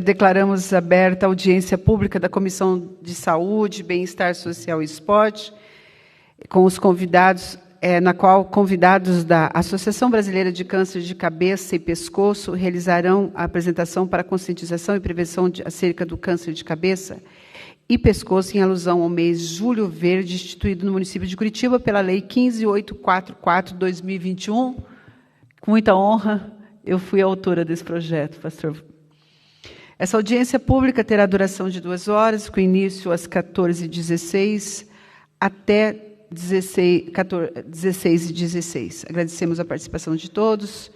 Declaramos aberta a audiência pública da Comissão de Saúde, Bem-Estar Social e Esporte, com os convidados, na qual convidados da Associação Brasileira de Câncer de Cabeça e Pescoço realizarão a apresentação para conscientização e prevenção acerca do câncer de cabeça e pescoço, em alusão ao mês Julho Verde, instituído no município de Curitiba pela Lei 15.844/2021. Com muita honra, eu fui a autora desse projeto, pastor. Essa audiência pública terá duração de 2 horas, com início às 14h16 até 16h16. Agradecemos a participação de todos.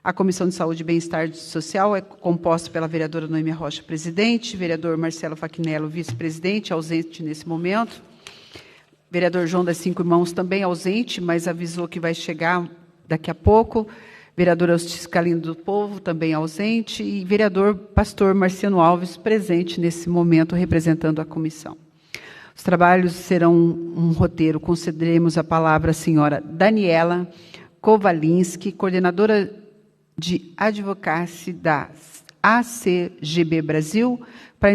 A Comissão de Saúde e Bem-Estar Social é composta pela vereadora Noêmia Rocha, presidente, vereador Marcelo Fachinello, vice-presidente, ausente nesse momento. Vereador João das Cinco Irmãos, também ausente, mas avisou que vai chegar daqui a pouco. Vereador Eustice Calindo do Povo, também ausente, e vereador Pastor Marciano Alves, presente nesse momento, representando a comissão. Os trabalhos serão um roteiro. Concederemos a palavra à senhora Daniela Kowalinski, coordenadora de advocacy da ACGB Brasil, para a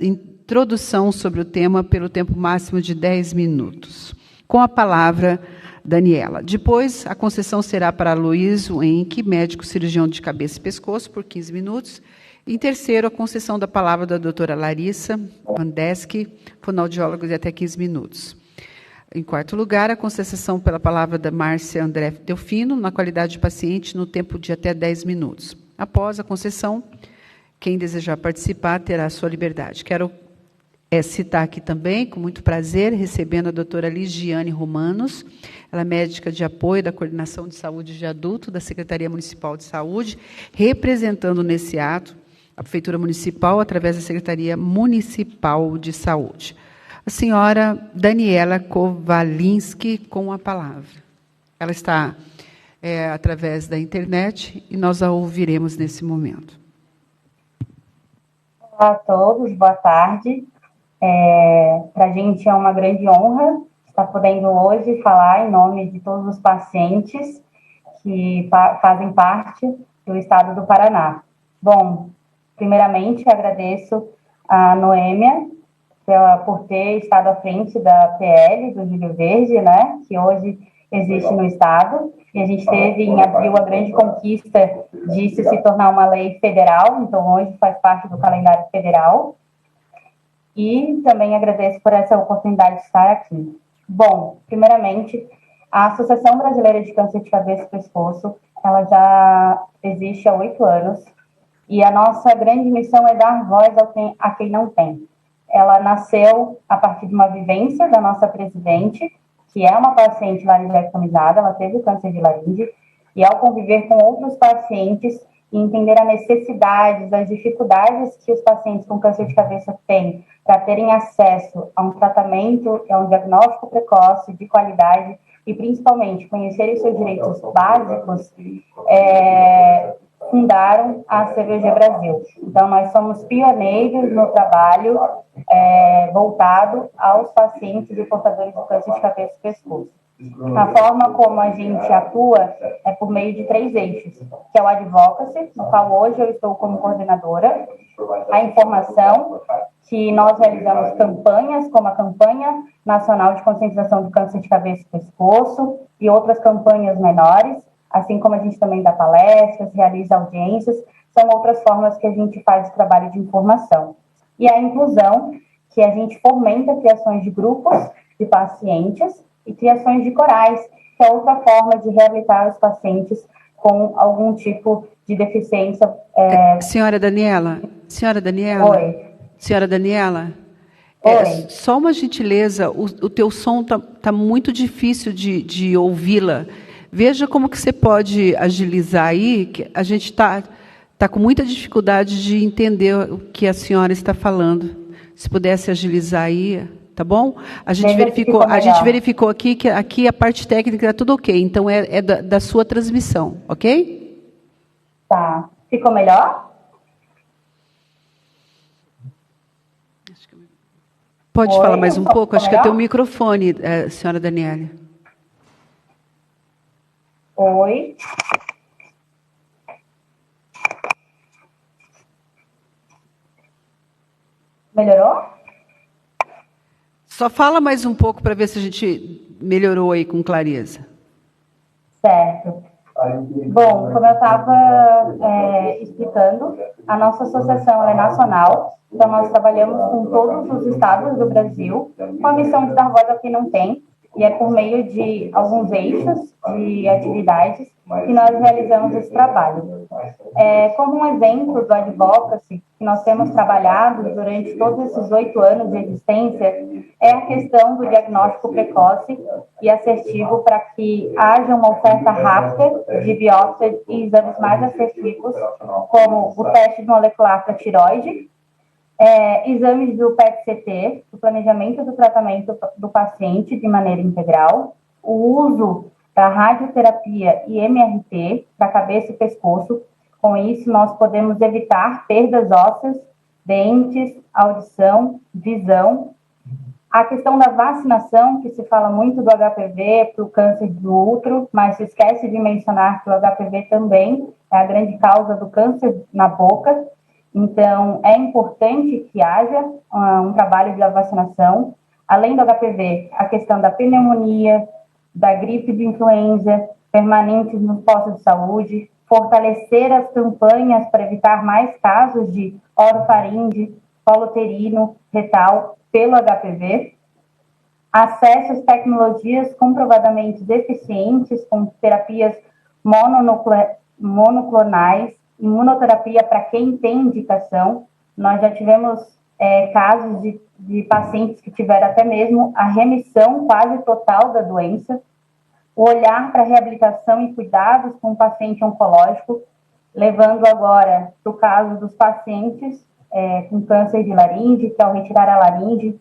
introdução sobre o tema pelo tempo máximo de 10 minutos. Com a palavra, Daniela. Depois, a concessão será para Luísio Henrique, médico cirurgião de cabeça e pescoço, por 15 minutos. Em terceiro, a concessão da palavra da doutora Larissa Vandeski, fonoaudióloga, de até 15 minutos. Em quarto lugar, a concessão pela palavra da Márcia André Delfino, na qualidade de paciente, no tempo de até 10 minutos. Após a concessão, quem desejar participar terá a sua liberdade. Quero citar aqui também, com muito prazer, recebendo a doutora Ligiane Romanos, ela é médica de apoio da Coordenação de Saúde de Adulto da Secretaria Municipal de Saúde, representando nesse ato a Prefeitura Municipal através da Secretaria Municipal de Saúde. A senhora Daniela Kowalinski, com a palavra. Ela está através da internet e nós a ouviremos nesse momento. Olá a todos, boa tarde. Para a gente é uma grande honra estar podendo hoje falar em nome de todos os pacientes que fazem parte do estado do Paraná. Bom, primeiramente agradeço a Noêmia por ter estado à frente da PL do Julho Verde, né, que hoje existe no estado, e a gente teve em abril a grande conquista de se tornar uma lei federal, então hoje faz parte do calendário federal. E também agradeço por essa oportunidade de estar aqui. Bom, primeiramente, a Associação Brasileira de Câncer de Cabeça e Pescoço, ela já existe há 8 anos, e a nossa grande missão é dar voz a quem não tem. Ela nasceu a partir de uma vivência da nossa presidente, que é uma paciente laringectomizada, ela teve câncer de laringe, e ao conviver com outros pacientes e entender a necessidade, as dificuldades que os pacientes com câncer de cabeça têm para terem acesso a um tratamento, a um diagnóstico precoce, de qualidade, e principalmente conhecer os seus direitos básicos, fundaram a CVG Brasil. Então, nós somos pioneiros no trabalho voltado aos pacientes e portadores de câncer de cabeça e pescoço. A forma como a gente atua é por meio de 3 eixos, que é o advocacy, no qual hoje eu estou como coordenadora, a informação, que nós realizamos campanhas, como a Campanha Nacional de Conscientização do Câncer de Cabeça e Pescoço, e outras campanhas menores, assim como a gente também dá palestras, realiza audiências, são outras formas que a gente faz o trabalho de informação. E a inclusão, que a gente fomenta criações de grupos de pacientes e criações de corais, que é outra forma de reabilitar os pacientes com algum tipo de deficiência. Senhora Daniela? Oi. Senhora Daniela? Oi. Só uma gentileza, o teu som tá muito difícil de ouvi-la. Veja como que você pode agilizar aí, que a gente tá com muita dificuldade de entender o que a senhora está falando. Se pudesse agilizar aí, tá bom? A gente verificou aqui que aqui a parte técnica está tudo ok, então é da sua transmissão, ok? Tá. Ficou melhor? Pode falar mais um pouco? Acho que é teu microfone, senhora Daniela. Oi. Melhorou? Só fala mais um pouco para ver se a gente melhorou aí com clareza. Certo. Bom, como eu estava explicando, a nossa associação é nacional, então nós trabalhamos com todos os estados do Brasil, com a missão de dar voz a quem não tem, e é por meio de alguns eixos de atividades que nós realizamos esse trabalho. Como um exemplo do advocacy que nós temos trabalhado durante todos esses 8 anos de existência, é a questão do diagnóstico precoce e assertivo para que haja uma oferta rápida de biópsia e exames mais assertivos, como o teste molecular para tireoide, exames do PET-CT, o planejamento do tratamento do paciente de maneira integral, o uso da radioterapia e MRT para cabeça e pescoço. Com isso, nós podemos evitar perdas ósseas, dentes, audição, visão. A questão da vacinação, que se fala muito do HPV para o câncer do útero, mas se esquece de mencionar que o HPV também é a grande causa do câncer na boca. Então, é importante que haja um trabalho de vacinação. Além do HPV, a questão da pneumonia, da gripe de influenza, permanentes nos postos de saúde, fortalecer as campanhas para evitar mais casos de orofaringe, colo uterino, retal, pelo HPV, acesso às tecnologias comprovadamente deficientes, com terapias monoclonais, imunoterapia para quem tem indicação. Nós já tivemos casos de pacientes que tiveram até mesmo a remissão quase total da doença. O olhar para reabilitação e cuidados com o paciente oncológico, levando agora para o caso dos pacientes com câncer de laringe, que ao retirar a laringe,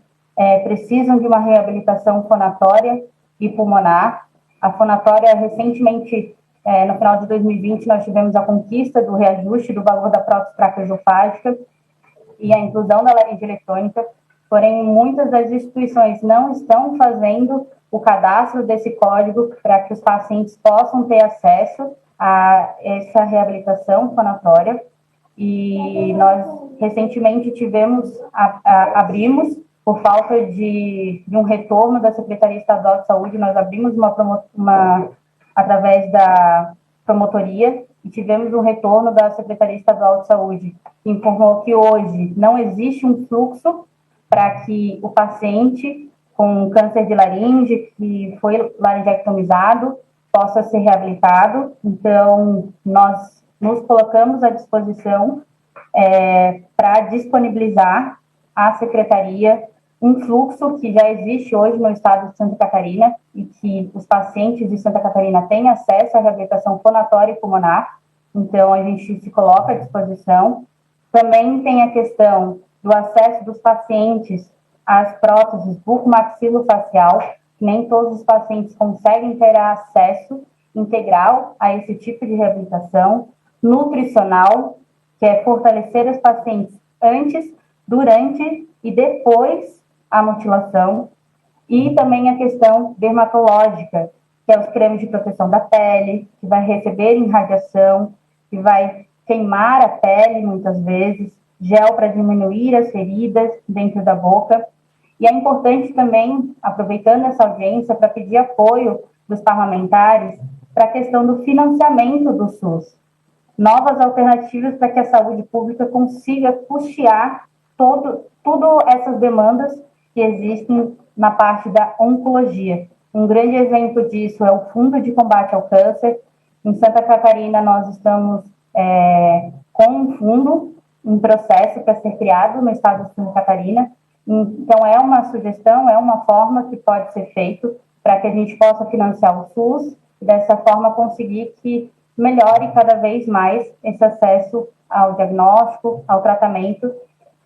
precisam de uma reabilitação fonatória e pulmonar. A fonatória, recentemente, no final de 2020, nós tivemos a conquista do reajuste do valor da prótese traqueosofágica e a inclusão da laringe eletrônica, porém, muitas das instituições não estão fazendo o cadastro desse código para que os pacientes possam ter acesso a essa reabilitação fonatória. E nós, recentemente, abrimos, por falta de um retorno da Secretaria Estadual de Saúde, nós abrimos através da promotoria, e tivemos um retorno da Secretaria Estadual de Saúde, que informou que hoje não existe um fluxo para que o paciente com câncer de laringe, que foi laringectomizado, possa ser reabilitado. Então, nós nos colocamos à disposição para disponibilizar à Secretaria um fluxo que já existe hoje no estado de Santa Catarina e que os pacientes de Santa Catarina têm acesso à reabilitação fonatória e pulmonar. Então, a gente se coloca à disposição. Também tem a questão do acesso dos pacientes às próteses bucomaxilofacial. Nem todos os pacientes conseguem ter acesso integral a esse tipo de reabilitação. Nutricional, que é fortalecer os pacientes antes, durante e depois a mutilação. E também a questão dermatológica, que é os cremes de proteção da pele, que vai receber irradiação, que vai queimar a pele muitas vezes, gel para diminuir as feridas dentro da boca. E é importante também, aproveitando essa audiência, para pedir apoio dos parlamentares para a questão do financiamento do SUS. Novas alternativas para que a saúde pública consiga custear todas essas demandas que existem na parte da oncologia. Um grande exemplo disso é o Fundo de Combate ao Câncer. Em Santa Catarina, nós estamos com um fundo em processo para ser criado no estado de Santa Catarina. Então, é uma sugestão, é uma forma que pode ser feito para que a gente possa financiar o SUS e, dessa forma, conseguir que melhore cada vez mais esse acesso ao diagnóstico, ao tratamento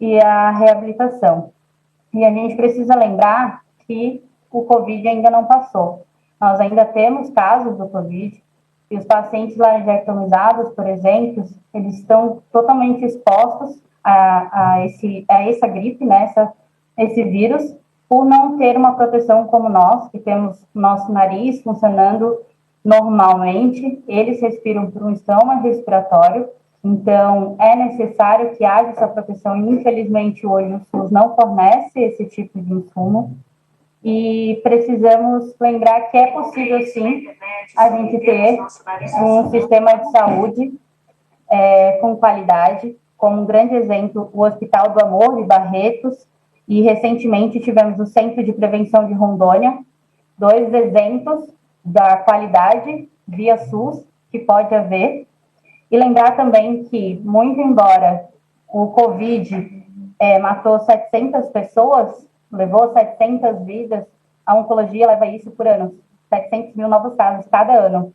e à reabilitação. E a gente precisa lembrar que o Covid ainda não passou. Nós ainda temos casos do Covid e os pacientes laringectomizados, por exemplo, eles estão totalmente expostos a essa gripe, né, esse vírus, por não ter uma proteção como nós, que temos nosso nariz funcionando normalmente, eles respiram por um estômago respiratório Então, é necessário que haja essa proteção e, infelizmente, hoje o SUS não fornece esse tipo de insumo. E precisamos lembrar que é possível, sim, a gente ter um sistema de saúde com qualidade, como um grande exemplo, o Hospital do Amor de Barretos, e recentemente tivemos o Centro de Prevenção de Rondônia, 2 exemplos da qualidade via SUS que pode haver. E lembrar também que, muito embora o Covid matou 700 pessoas, levou 700 vidas, a oncologia leva isso por ano, 700 mil novos casos cada ano.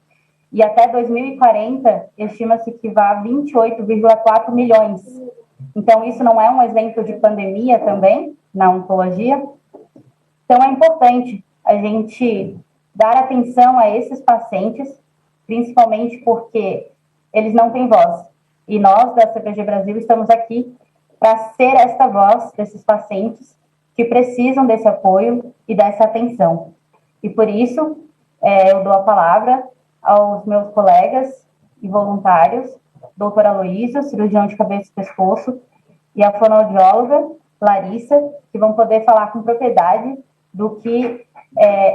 E até 2040, estima-se que vá 28,4 milhões. Então, isso não é um exemplo de pandemia também, na oncologia? Então, é importante a gente dar atenção a esses pacientes, principalmente porque eles não têm voz. E nós, da CPG Brasil, estamos aqui para ser esta voz desses pacientes que precisam desse apoio e dessa atenção. E por isso, eu dou a palavra aos meus colegas e voluntários, doutora Aloysio, cirurgião de cabeça e pescoço, e a fonoaudióloga Larissa, que vão poder falar com propriedade do que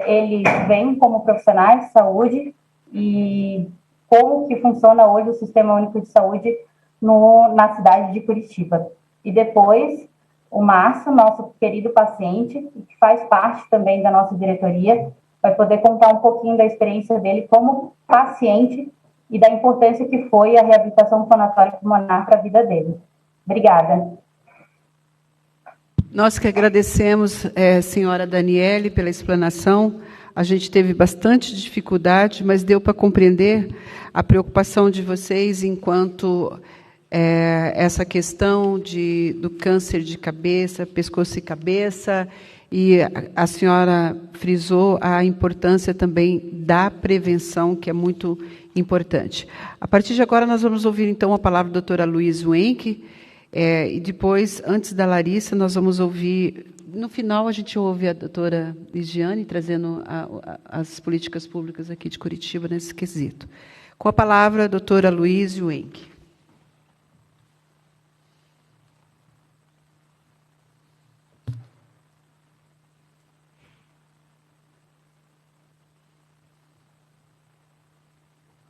eles veem como profissionais de saúde e como que funciona hoje o Sistema Único de Saúde na cidade de Curitiba. E depois, o Márcio, nosso querido paciente, que faz parte também da nossa diretoria, vai poder contar um pouquinho da experiência dele como paciente e da importância que foi a reabilitação fonatória pulmonar para a vida dele. Obrigada. Nós que agradecemos, senhora Daniele, pela explanação. A gente teve bastante dificuldade, mas deu para compreender a preocupação de vocês enquanto essa questão do câncer de cabeça, pescoço e cabeça, e a senhora frisou a importância também da prevenção, que é muito importante. A partir de agora, nós vamos ouvir, então, a palavra da doutora Aloysio Wenck, e depois, antes da Larissa, nós vamos ouvir... No final, a gente ouve a doutora Ligiane trazendo as políticas públicas aqui de Curitiba nesse quesito. Com a palavra, a doutora Aloysio Wenck.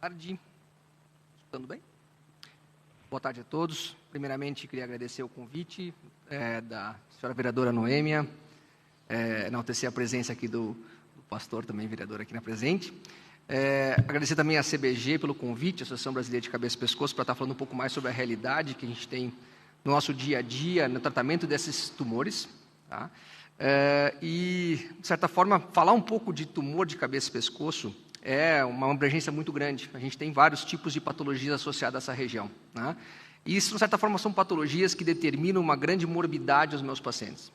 Boa tarde. Escutando bem? Boa tarde a todos. Primeiramente, queria agradecer o convite da senhora vereadora Noêmia, enaltecer a presença aqui do pastor, também vereador aqui na presente. Agradecer também à CBG pelo convite, a Associação Brasileira de Cabeça e Pescoço, para estar falando um pouco mais sobre a realidade que a gente tem no nosso dia a dia, no tratamento desses tumores. Tá? E, de certa forma, falar um pouco de tumor de cabeça e pescoço é uma abrangência muito grande. A gente tem vários tipos de patologias associadas a essa região. Né? E isso, de certa forma, são patologias que determinam uma grande morbidade aos meus pacientes.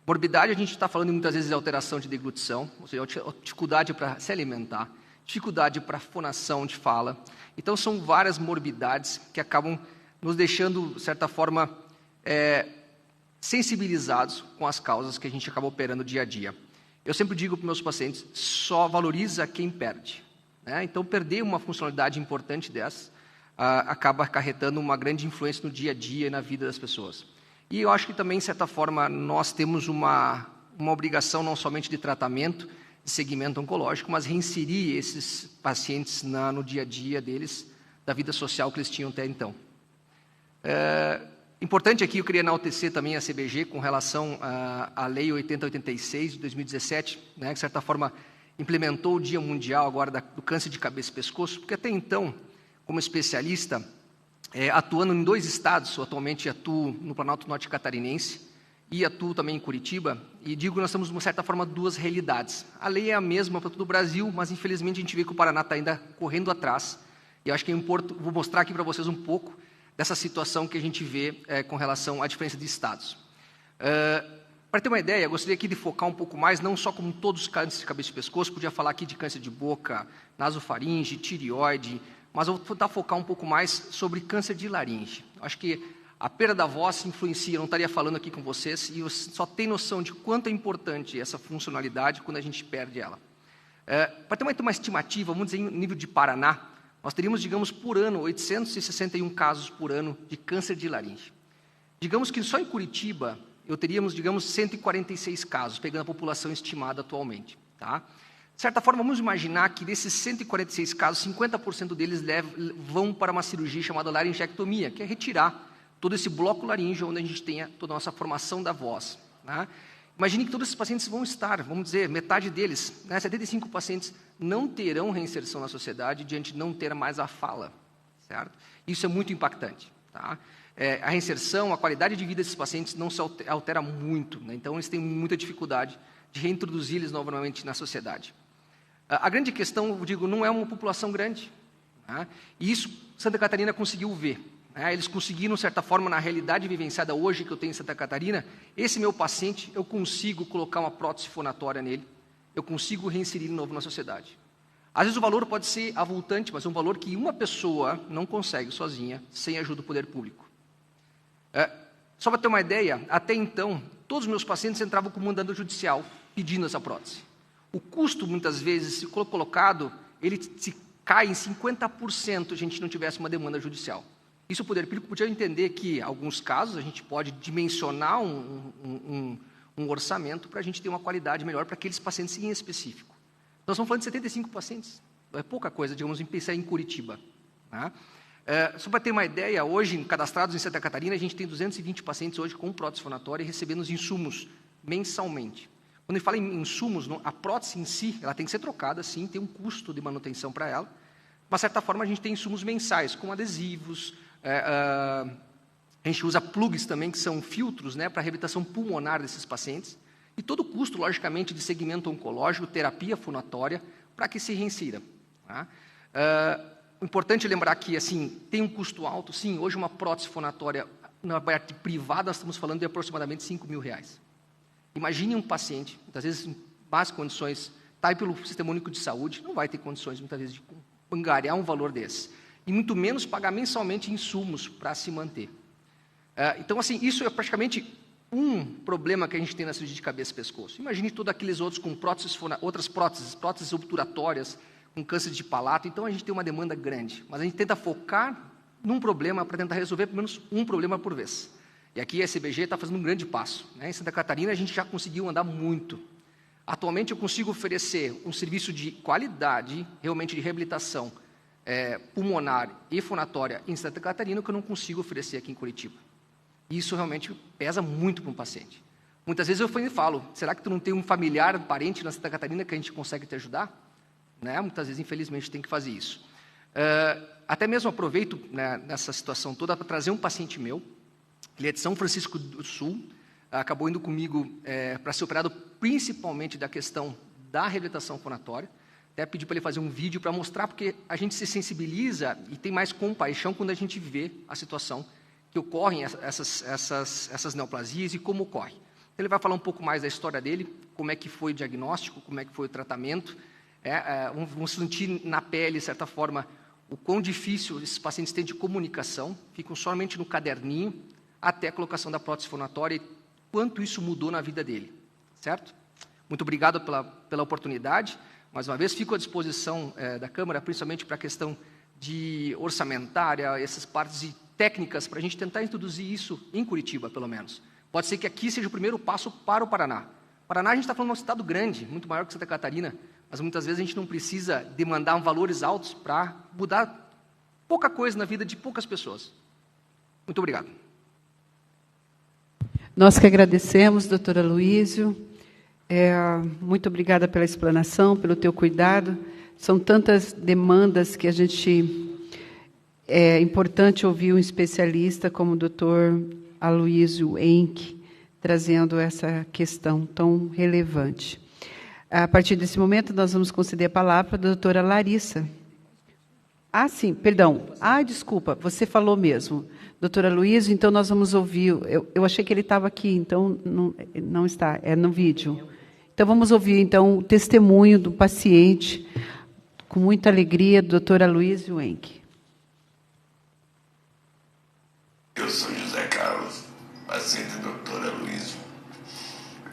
Morbidade, a gente está falando muitas vezes de alteração de deglutição, ou seja, dificuldade para se alimentar, dificuldade para fonação de fala. Então, são várias morbidades que acabam nos deixando, de certa forma, sensibilizados com as causas que a gente acaba operando dia a dia. Eu sempre digo para os meus pacientes, só valoriza quem perde. Né? Então, perder uma funcionalidade importante dessa acaba acarretando uma grande influência no dia a dia e na vida das pessoas. E eu acho que também, de certa forma, nós temos uma obrigação não somente de tratamento, de segmento oncológico, mas reinserir esses pacientes no dia a dia deles, da vida social que eles tinham até então. Importante aqui, eu queria enaltecer também a CBG com relação à Lei 8086 de 2017, né, que, de certa forma, implementou o Dia Mundial agora do Câncer de Cabeça e Pescoço, porque até então, como especialista, atuando em 2 estados, eu atualmente atuo no Planalto Norte Catarinense e atuo também em Curitiba, e digo que nós temos, de uma certa forma, 2 realidades. A lei é a mesma para todo o Brasil, mas, infelizmente, a gente vê que o Paraná está ainda correndo atrás, e eu acho que é importante, vou mostrar aqui para vocês um pouco dessa situação que a gente vê com relação à diferença de estados. Para ter uma ideia, eu gostaria aqui de focar um pouco mais, não só como todos os cânceres de cabeça e pescoço, podia falar aqui de câncer de boca, nasofaringe, tireoide, mas eu vou tentar focar um pouco mais sobre câncer de laringe. Acho que a perda da voz influencia, eu não estaria falando aqui com vocês, e você só tem noção de quanto é importante essa funcionalidade quando a gente perde ela. Para ter uma estimativa, vamos dizer, em nível de Paraná, nós teríamos, digamos, por ano, 861 casos por ano de câncer de laringe. Digamos que só em Curitiba, eu teríamos, digamos, 146 casos, pegando a população estimada atualmente. Tá? De certa forma, vamos imaginar que desses 146 casos, 50% deles vão para uma cirurgia chamada laringectomia, que é retirar todo esse bloco laríngeo, onde a gente tenha toda a nossa formação da voz. Né? Imagine que todos esses pacientes vão estar, vamos dizer, metade deles, né, 75 pacientes, não terão reinserção na sociedade diante de não ter mais a fala. Certo? Isso é muito impactante. Tá? A reinserção, a qualidade de vida desses pacientes não se altera muito, né? Então eles têm muita dificuldade de reintroduzir eles novamente na sociedade. A grande questão, eu digo, não é uma população grande. Né? E isso Santa Catarina conseguiu ver. Né? Eles conseguiram, de certa forma, na realidade vivenciada hoje que eu tenho em Santa Catarina, esse meu paciente, eu consigo colocar uma prótese fonatória nele, eu consigo reinserir de novo na sociedade. Às vezes o valor pode ser avultante, mas é um valor que uma pessoa não consegue sozinha, sem ajuda do poder público. Só para ter uma ideia, até então, todos os meus pacientes entravam com mandado judicial pedindo essa prótese. O custo, muitas vezes, se colocado, ele se cai em 50% se a gente não tivesse uma demanda judicial. Isso o poder público podia entender que, em alguns casos, a gente pode dimensionar um orçamento para a gente ter uma qualidade melhor para aqueles pacientes em específico. Nós estamos falando de 75 pacientes, não é pouca coisa, digamos, em pensar em Curitiba. Né? Só para ter uma ideia, hoje, cadastrados em Santa Catarina, a gente tem 220 pacientes hoje com prótese fonatória e recebendo os insumos mensalmente. Quando a gente fala em insumos, a prótese em si, ela tem que ser trocada, sim, tem um custo de manutenção para ela. De uma certa forma, a gente tem insumos mensais, como adesivos, a gente usa plugs também, que são filtros, né, para a reabilitação pulmonar desses pacientes, e todo o custo, logicamente, de segmento oncológico, terapia fonatória, para que se reinsira. Tá? Importante lembrar que, assim, tem um custo alto, sim, hoje uma prótese fonatória na parte privada, nós estamos falando de aproximadamente R$5.000. Imagine um paciente, muitas vezes em más condições, está aí pelo Sistema Único de Saúde, não vai ter condições, muitas vezes, de angariar um valor desse. E muito menos pagar mensalmente insumos para se manter. Então, assim, isso é praticamente um problema que a gente tem na cirurgia de cabeça e pescoço. Imagine todos aqueles outros com outras próteses obturatórias, com câncer de palato. Então, a gente tem uma demanda grande. Mas a gente tenta focar num problema para tentar resolver pelo menos um problema por vez. E aqui a SBG está fazendo um grande passo. Né? Em Santa Catarina, a gente já conseguiu andar muito. Atualmente, eu consigo oferecer um serviço de qualidade, realmente de reabilitação pulmonar e fonatória em Santa Catarina, que eu não consigo oferecer aqui em Curitiba. E isso realmente pesa muito para um paciente. Muitas vezes eu falo, será que tu não tem um familiar, um parente na Santa Catarina que a gente consegue te ajudar? Né? Muitas vezes, infelizmente, tem que fazer isso. Até mesmo aproveito, né, nessa situação toda para trazer um paciente meu. Ele é de São Francisco do Sul, acabou indo comigo para ser operado principalmente da questão da reabilitação fonatória. Até pedi para ele fazer um vídeo para mostrar, porque a gente se sensibiliza e tem mais compaixão quando a gente vê a situação que ocorrem essas neoplasias e como ocorre. Então, ele vai falar um pouco mais da história dele, como é que foi o diagnóstico, como é que foi o tratamento. Vamos sentir na pele, de certa forma, o quão difícil esses pacientes têm de comunicação, ficam somente no caderninho, até a colocação da prótese fonatória e quanto isso mudou na vida dele. Certo? Muito obrigado pela oportunidade. Mais uma vez, fico à disposição da Câmara, principalmente para a questão de orçamentária, essas partes técnicas, para a gente tentar introduzir isso em Curitiba, pelo menos. Pode ser que aqui seja o primeiro passo para o Paraná. Paraná, a gente está falando de um estado grande, muito maior que Santa Catarina, mas muitas vezes a gente não precisa demandar valores altos para mudar pouca coisa na vida de poucas pessoas. Muito obrigado. Nós que agradecemos, doutor Aloísio. Muito obrigada pela explanação, pelo teu cuidado. São tantas demandas que a gente... É importante ouvir um especialista como o doutor Aloísio Henck, trazendo essa questão tão relevante. A partir desse momento, nós vamos conceder a palavra para a doutora Larissa. Sim, perdão. Desculpa, você falou mesmo. Doutora Aloísio, então nós vamos ouvir... Eu achei que ele estava aqui, então não está, é no vídeo. Então vamos ouvir então, o testemunho do paciente, com muita alegria, do doutor Aloísio Henck. Eu sou José Carlos, paciente do Dr. Aloísio.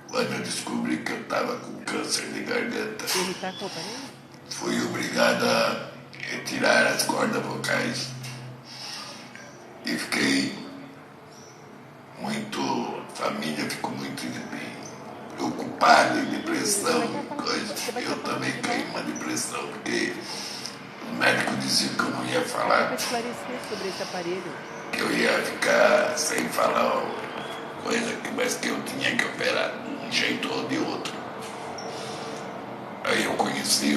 Quando eu descobri que eu estava com câncer de garganta, fui obrigado a retirar as cordas vocais e fiquei muito, a família ficou muito preocupada, em depressão, coisa. Eu também caí uma depressão, porque o médico dizia que eu não ia falar, sobre esse aparelho. que eu ia ficar sem falar coisa, mas que eu tinha que operar de um jeito ou de outro. Aí eu conheci,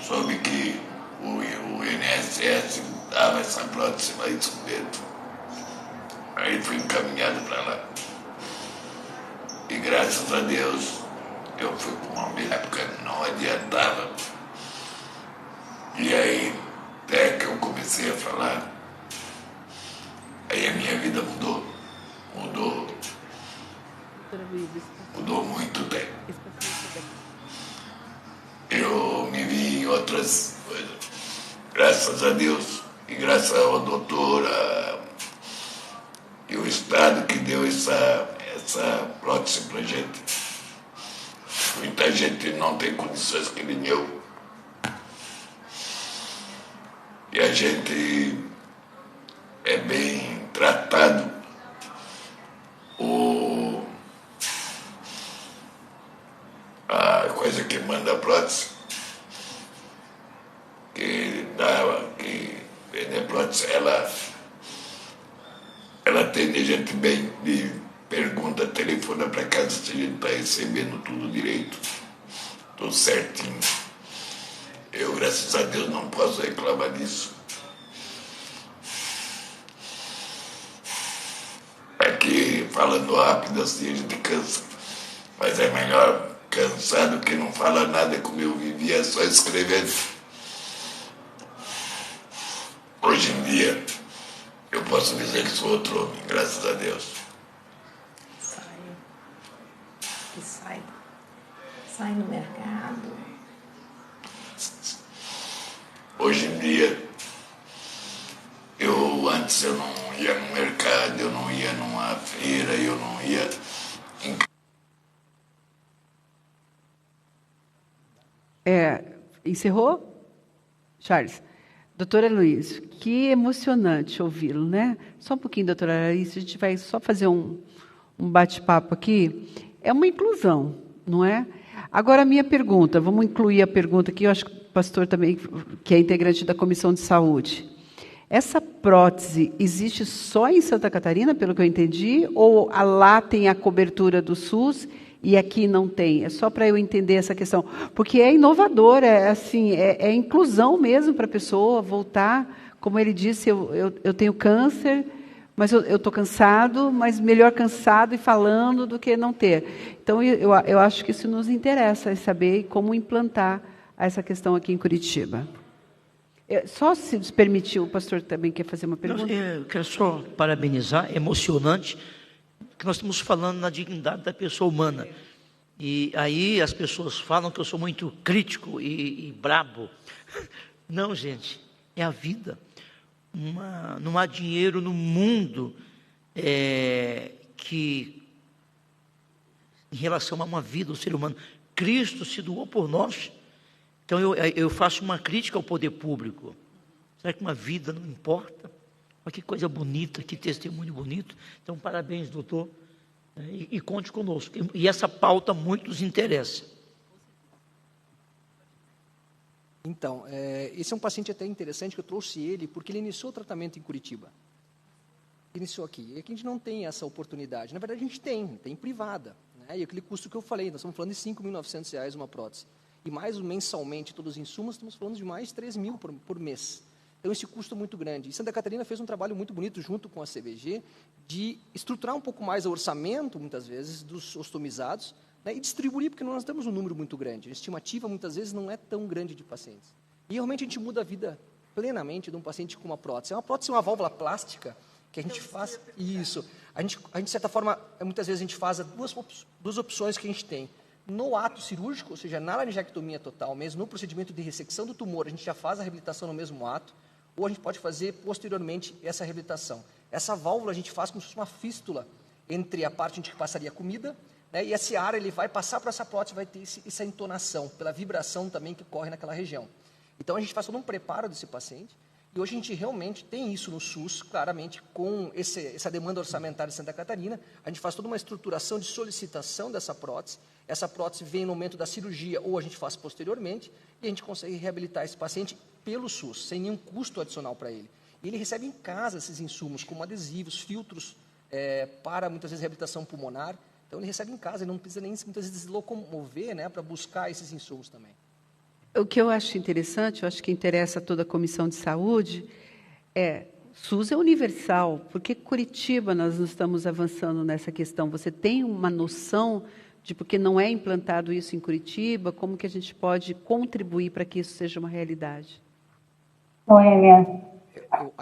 soube que o INSS dava essa prótese lá em São Pedro. Aí fui encaminhado para lá. E graças a Deus, eu fui para uma época que não adiantava. E aí, até que eu comecei a falar, aí a minha vida mudou. Mudou muito bem. Eu me vi em outras coisas. Graças a Deus e graças ao doutor e o Estado que deu essa prótese pra gente. Muita gente não tem condições que nem eu. E a gente é bem tratado. A coisa que manda a prótese, que vende a prótese, ela atende a gente bem, e pergunta, telefona para casa se a gente está recebendo tudo direito, tudo certinho. Eu, graças a Deus, não posso reclamar disso. Aqui, falando rápido assim, a gente cansa, mas é melhor cansar do que não falar nada, como eu vivia só escrevendo. Hoje em dia, eu posso dizer que sou outro homem, graças a Deus. Sai no mercado. Hoje em dia, antes eu não ia no mercado, eu não ia numa feira, eu não ia Encerrou? Charles. Doutora Luiz, que emocionante ouvi-lo, né? Só um pouquinho, doutora Luiz, a gente vai só fazer um bate-papo aqui. É uma inclusão, não é? Agora, a minha pergunta, vamos incluir a pergunta aqui, eu acho que o pastor também, que é integrante da Comissão de Saúde. Essa prótese existe só em Santa Catarina, pelo que eu entendi, ou lá tem a cobertura do SUS e aqui não tem? É só para eu entender essa questão. Porque é inovador, é inclusão mesmo para a pessoa voltar. Como ele disse, eu tenho câncer, mas eu estou cansado, mas melhor cansado e falando do que não ter. Então, eu acho que isso nos interessa, saber como implantar essa questão aqui em Curitiba. Só se permitir, o pastor também quer fazer uma pergunta? Eu quero só parabenizar, emocionante, que nós estamos falando na dignidade da pessoa humana. E aí as pessoas falam que eu sou muito crítico e brabo. Não, gente, é a vida. Não há dinheiro no mundo que, em relação a uma vida, o ser humano, Cristo se doou por nós. Então eu faço uma crítica ao poder público. Será que uma vida não importa? Olha que coisa bonita, que testemunho bonito. Então, parabéns, doutor, e conte conosco. E essa pauta muito nos interessa. Então, esse é um paciente até interessante, que eu trouxe ele, porque ele iniciou o tratamento em Curitiba. Iniciou aqui. E aqui a gente não tem essa oportunidade. Na verdade, a gente tem privada. Né? E aquele custo que eu falei, nós estamos falando de R$ 5.900 uma prótese. E mais mensalmente, todos os insumos, estamos falando de mais 3 mil por mês. Então, esse custo é muito grande. E Santa Catarina fez um trabalho muito bonito, junto com a CBG, de estruturar um pouco mais o orçamento, muitas vezes, dos ostomizados, né, e distribuir, porque nós temos um número muito grande. A estimativa, muitas vezes, não é tão grande de pacientes. E, realmente, a gente muda a vida plenamente de um paciente com uma prótese. É uma prótese, uma válvula plástica, que a gente faz... Isso. A gente, de certa forma, muitas vezes, a gente faz duas opções que a gente tem. No ato cirúrgico, ou seja, na laringectomia total mesmo, no procedimento de ressecção do tumor, a gente já faz a reabilitação no mesmo ato, ou a gente pode fazer posteriormente essa reabilitação. Essa válvula a gente faz como se fosse uma fístula entre a parte onde passaria a comida, né, e esse ar ele vai passar para essa prótese, vai ter essa entonação, pela vibração também que corre naquela região. Então, a gente faz todo um preparo desse paciente, e hoje a gente realmente tem isso no SUS, claramente, com essa demanda orçamentária de Santa Catarina. A gente faz toda uma estruturação de solicitação dessa prótese. Essa prótese vem no momento da cirurgia, ou a gente faz posteriormente, e a gente consegue reabilitar esse paciente pelo SUS, sem nenhum custo adicional para ele. E ele recebe em casa esses insumos, como adesivos, filtros, para, muitas vezes, reabilitação pulmonar. Então, ele recebe em casa, ele não precisa nem, muitas vezes, locomover, né, para buscar esses insumos também. O que eu acho interessante, eu acho que interessa a toda a Comissão de Saúde, SUS é universal. Por que Curitiba nós não estamos avançando nessa questão? Você tem uma noção de por que não é implantado isso em Curitiba? Como que a gente pode contribuir para que isso seja uma realidade? Noêmia.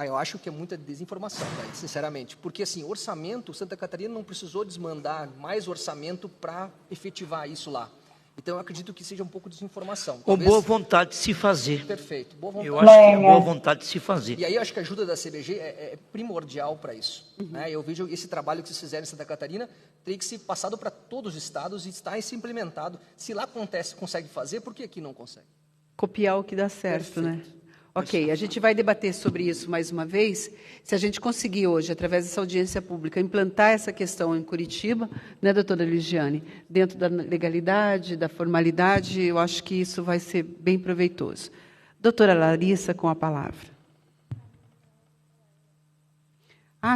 Eu acho que é muita desinformação, daí, sinceramente, porque, assim, orçamento, Santa Catarina não precisou desmandar mais orçamento para efetivar isso lá. Então, eu acredito que seja um pouco de desinformação. Com boa vontade de se fazer. Perfeito, boa vontade. Eu acho que é boa vontade de se fazer. E aí, eu acho que a ajuda da CBG é primordial para isso. Né? Eu vejo esse trabalho que vocês fizeram em Santa Catarina teria que ser passado para todos os estados e está aí se implementado. Se lá consegue fazer, por que aqui não consegue? Copiar o que dá certo, Perfeito. né? Ok, a gente vai debater sobre isso mais uma vez. Se a gente conseguir hoje, através dessa audiência pública, implantar essa questão em Curitiba, né, doutora Ligiane, dentro da legalidade, da formalidade, eu acho que isso vai ser bem proveitoso. Doutora Larissa, com a palavra.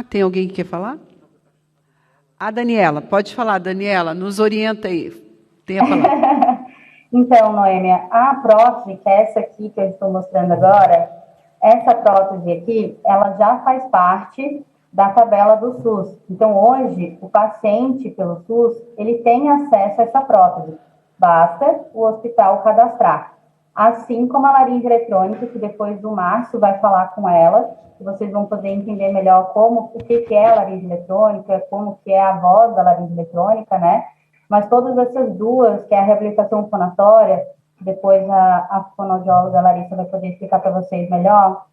Tem alguém que quer falar? Daniela, pode falar, Daniela, nos orienta aí. Tem a palavra. Então, Noêmia, a prótese, que é essa aqui que eu estou mostrando agora, essa prótese aqui, ela já faz parte da tabela do SUS. Então, hoje, o paciente pelo SUS, ele tem acesso a essa prótese. Basta o hospital cadastrar. Assim como a laringe eletrônica, que depois do Márcio vai falar com ela, que vocês vão poder entender melhor o que é a laringe eletrônica, como que é a voz da laringe eletrônica, né? Mas todas essas duas, que é a reabilitação fonatória, que depois a fonoaudióloga Larissa vai poder explicar para vocês melhor,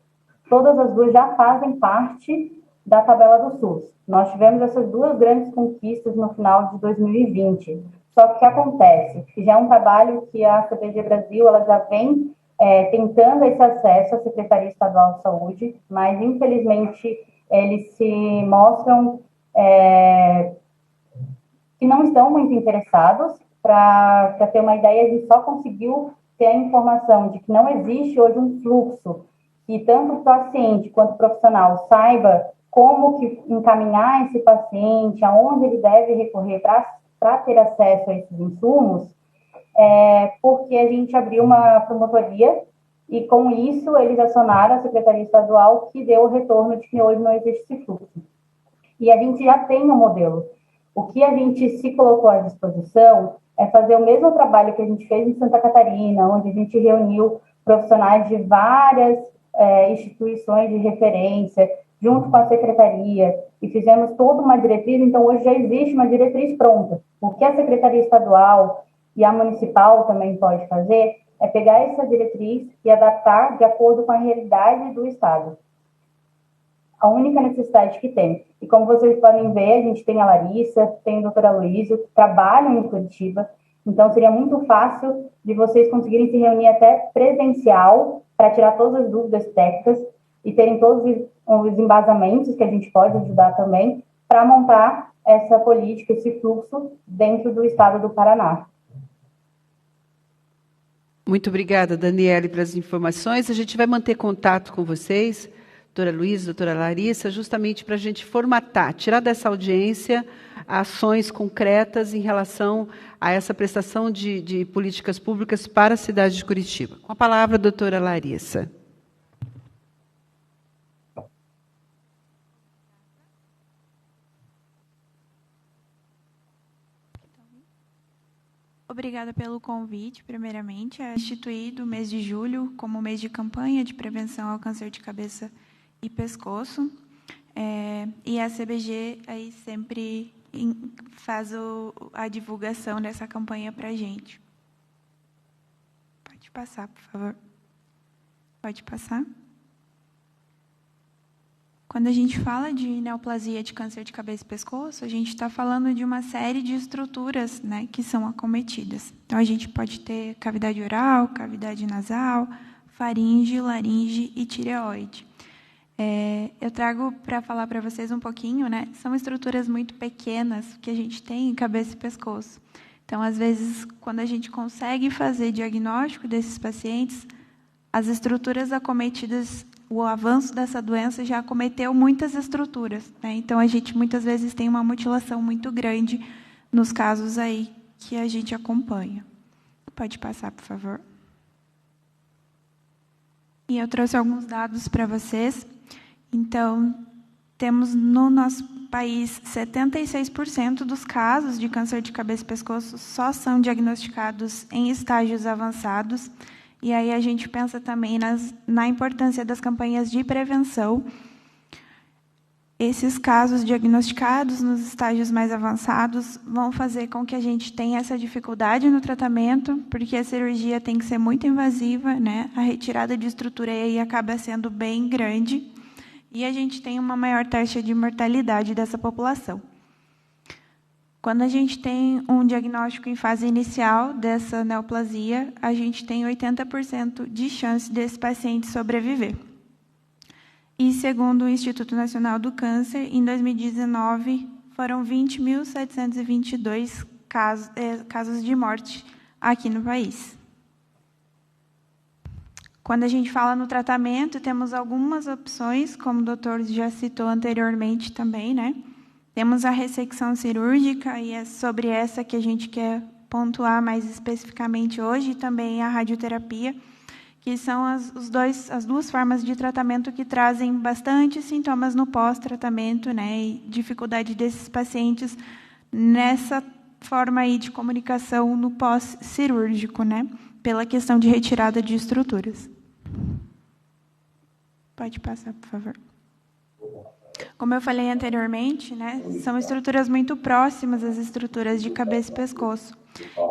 todas as duas já fazem parte da tabela do SUS. Nós tivemos essas duas grandes conquistas no final de 2020. Só que o que acontece? Que já é um trabalho que a CBG Brasil ela já vem tentando esse acesso à Secretaria Estadual de Saúde, mas, infelizmente, eles se mostram que não estão muito interessados. Para ter uma ideia, a gente só conseguiu ter a informação de que não existe hoje um fluxo que tanto o paciente quanto o profissional saiba como que encaminhar esse paciente, aonde ele deve recorrer para ter acesso a esses insumos, porque a gente abriu uma promotoria e, com isso, eles acionaram a Secretaria Estadual, que deu o retorno de que hoje não existe esse fluxo. E a gente já tem um modelo. O que a gente se colocou à disposição é fazer o mesmo trabalho que a gente fez em Santa Catarina, onde a gente reuniu profissionais de várias instituições de referência, junto com a secretaria, e fizemos toda uma diretriz. Então, hoje já existe uma diretriz pronta. O que a Secretaria Estadual e a Municipal também pode fazer é pegar essa diretriz e adaptar de acordo com a realidade do Estado. A única necessidade que tem. E como vocês podem ver, a gente tem a Larissa, tem a doutora Luísio, que trabalham em Curitiba, então seria muito fácil de vocês conseguirem se reunir até presencial para tirar todas as dúvidas técnicas e terem todos os embasamentos que a gente pode ajudar também para montar essa política, esse fluxo dentro do estado do Paraná. Muito obrigada, Daniele, pelas informações. A gente vai manter contato com vocês, doutora Luísa, doutora Larissa, justamente para a gente formatar, tirar dessa audiência ações concretas em relação a essa prestação de políticas públicas para a cidade de Curitiba. Com a palavra, doutora Larissa. Obrigada pelo convite, primeiramente. É instituído o mês de julho como mês de campanha de prevenção ao câncer de cabeça e pescoço. E a CBG aí sempre faz a divulgação dessa campanha para a gente. Pode passar, por favor. Pode passar. Quando a gente fala de neoplasia de câncer de cabeça e pescoço, a gente está falando de uma série de estruturas, né, que são acometidas. Então, a gente pode ter cavidade oral, cavidade nasal, faringe, laringe e tireoide. Eu trago para falar para vocês um pouquinho, né? São estruturas muito pequenas que a gente tem em cabeça e pescoço. Então, às vezes, quando a gente consegue fazer diagnóstico desses pacientes, as estruturas acometidas, o avanço dessa doença já acometeu muitas estruturas, né? Então, a gente muitas vezes tem uma mutilação muito grande nos casos aí que a gente acompanha. Pode passar, por favor. E eu trouxe alguns dados para vocês. Então, temos no nosso país 76% dos casos de câncer de cabeça e pescoço só são diagnosticados em estágios avançados. E aí a gente pensa também na importância das campanhas de prevenção. Esses casos diagnosticados nos estágios mais avançados vão fazer com que a gente tenha essa dificuldade no tratamento, porque a cirurgia tem que ser muito invasiva, né? A retirada de estrutura aí acaba sendo bem grande, e a gente tem uma maior taxa de mortalidade dessa população. Quando a gente tem um diagnóstico em fase inicial dessa neoplasia, a gente tem 80% de chance desse paciente sobreviver. E, segundo o Instituto Nacional do Câncer, em 2019, foram 20.722 casos de morte aqui no país. Quando a gente fala no tratamento, temos algumas opções, como o doutor já citou anteriormente também, né? Temos a ressecção cirúrgica, e é sobre essa que a gente quer pontuar mais especificamente hoje, e também a radioterapia, que são as duas formas de tratamento que trazem bastante sintomas no pós-tratamento, né, e dificuldade desses pacientes nessa forma aí de comunicação no pós-cirúrgico, né, pela questão de retirada de estruturas. Pode passar, por favor. Como eu falei anteriormente, né, são estruturas muito próximas às estruturas de cabeça e pescoço.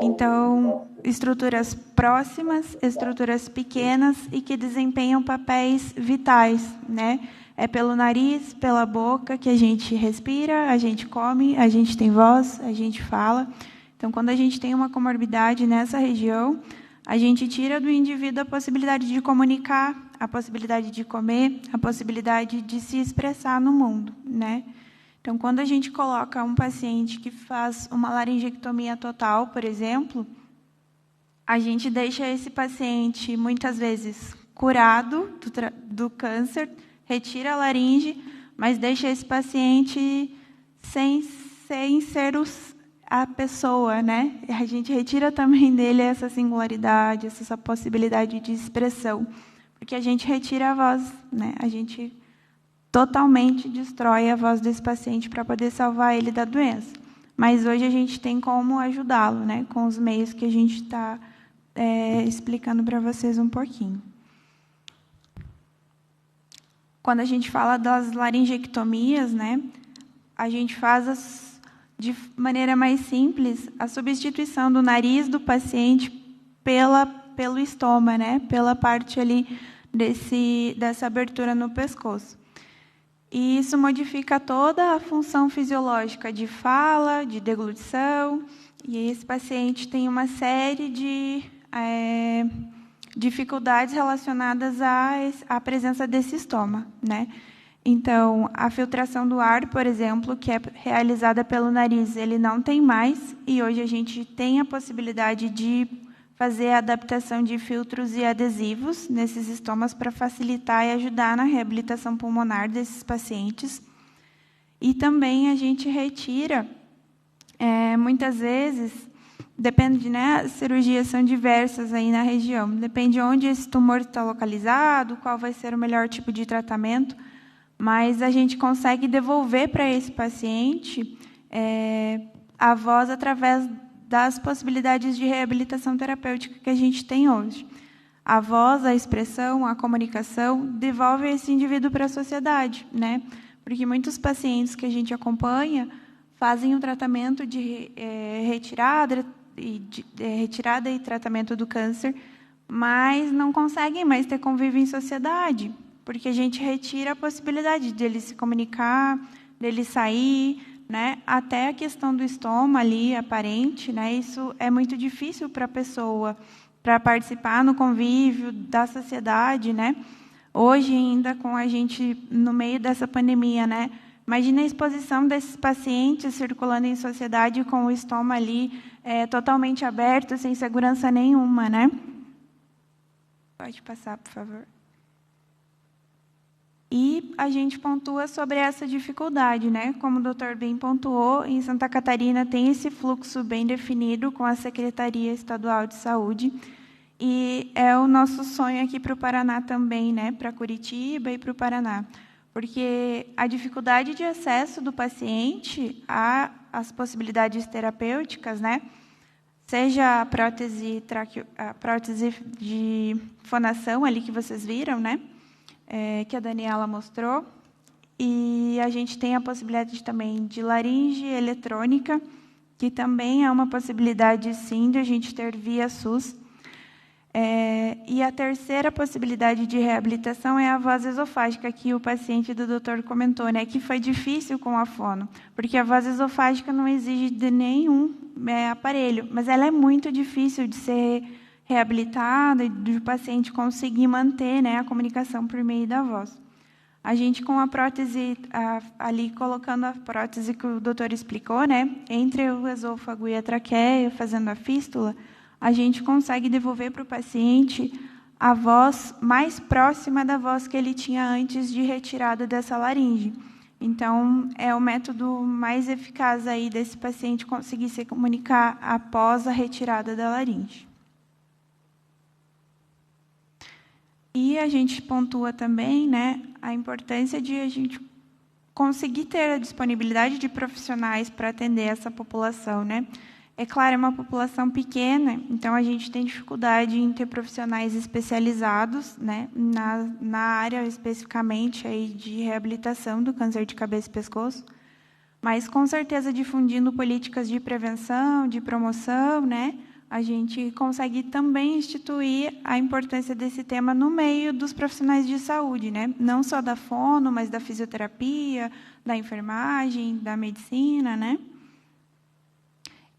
Então, estruturas próximas, estruturas pequenas e que desempenham papéis vitais, né? É pelo nariz, pela boca que a gente respira, a gente come, a gente tem voz, a gente fala. Então, quando a gente tem uma comorbidade nessa região, a gente tira do indivíduo a possibilidade de comunicar, a possibilidade de comer, a possibilidade de se expressar no mundo, né? Então, quando a gente coloca um paciente que faz uma laringectomia total, por exemplo, a gente deixa esse paciente, muitas vezes, curado do câncer, retira a laringe, mas deixa esse paciente sem ser a pessoa, né? A gente retira também dele essa singularidade, essa possibilidade de expressão, porque a gente retira a voz, né? A gente totalmente destrói a voz desse paciente para poder salvar ele da doença. Mas hoje a gente tem como ajudá-lo, né, com os meios que a gente está explicando para vocês um pouquinho. Quando a gente fala das laringectomias, né, a gente faz de maneira mais simples a substituição do nariz do paciente pelo estômago, né, pela parte ali dessa abertura no pescoço. E isso modifica toda a função fisiológica de fala, de deglutição, e esse paciente tem uma série de dificuldades relacionadas à presença desse estômago, né? Então, a filtração do ar, por exemplo, que é realizada pelo nariz, ele não tem mais, e hoje a gente tem a possibilidade de fazer a adaptação de filtros e adesivos nesses estômagos para facilitar e ajudar na reabilitação pulmonar desses pacientes. E também a gente retira, muitas vezes, depende, né, as cirurgias são diversas aí na região, depende de onde esse tumor está localizado, qual vai ser o melhor tipo de tratamento, mas a gente consegue devolver para esse paciente a voz através das possibilidades de reabilitação terapêutica que a gente tem hoje. A voz, a expressão, a comunicação devolve esse indivíduo para a sociedade, né? Porque muitos pacientes que a gente acompanha fazem o tratamento de retirada e tratamento do câncer, mas não conseguem mais ter convívio em sociedade, porque a gente retira a possibilidade dele se comunicar, dele sair, né? Até a questão do estômago ali, aparente, né? Isso é muito difícil para a pessoa para participar no convívio da sociedade, né? Hoje ainda com a gente no meio dessa pandemia, né? Imagina a exposição desses pacientes circulando em sociedade com o estômago ali totalmente aberto, sem segurança nenhuma, né? Pode passar, por favor. E a gente pontua sobre essa dificuldade, né? Como o doutor bem pontuou, em Santa Catarina tem esse fluxo bem definido com a Secretaria Estadual de Saúde, e é o nosso sonho aqui para o Paraná também, né? Para Curitiba e para o Paraná. Porque a dificuldade de acesso do paciente às possibilidades terapêuticas, né? Seja a prótese de fonação ali que vocês viram, né? Que a Daniela mostrou. E a gente tem a possibilidade também de laringe eletrônica, que também é uma possibilidade, sim, de a gente ter via SUS. E a terceira possibilidade de reabilitação é a voz esofágica, que o paciente do doutor comentou, né, que foi difícil com a fono, porque a voz esofágica não exige de nenhum aparelho, mas ela é muito difícil de ser reabilitada e do paciente conseguir manter, né, a comunicação por meio da voz. A gente, com a prótese, ali colocando a prótese que o doutor explicou, né, entre o esôfago e a traqueia, fazendo a fístula, a gente consegue devolver para o paciente a voz mais próxima da voz que ele tinha antes de retirada dessa laringe. Então, é o método mais eficaz aí desse paciente conseguir se comunicar após a retirada da laringe. E a gente pontua também, né, a importância de a gente conseguir ter a disponibilidade de profissionais para atender essa população, né? É claro, é uma população pequena, então a gente tem dificuldade em ter profissionais especializados, né, na área especificamente aí de reabilitação do câncer de cabeça e pescoço, mas com certeza difundindo políticas de prevenção, de promoção, né, a gente consegue também instituir a importância desse tema no meio dos profissionais de saúde, né, não só da fono, mas da fisioterapia, da enfermagem, da medicina, né.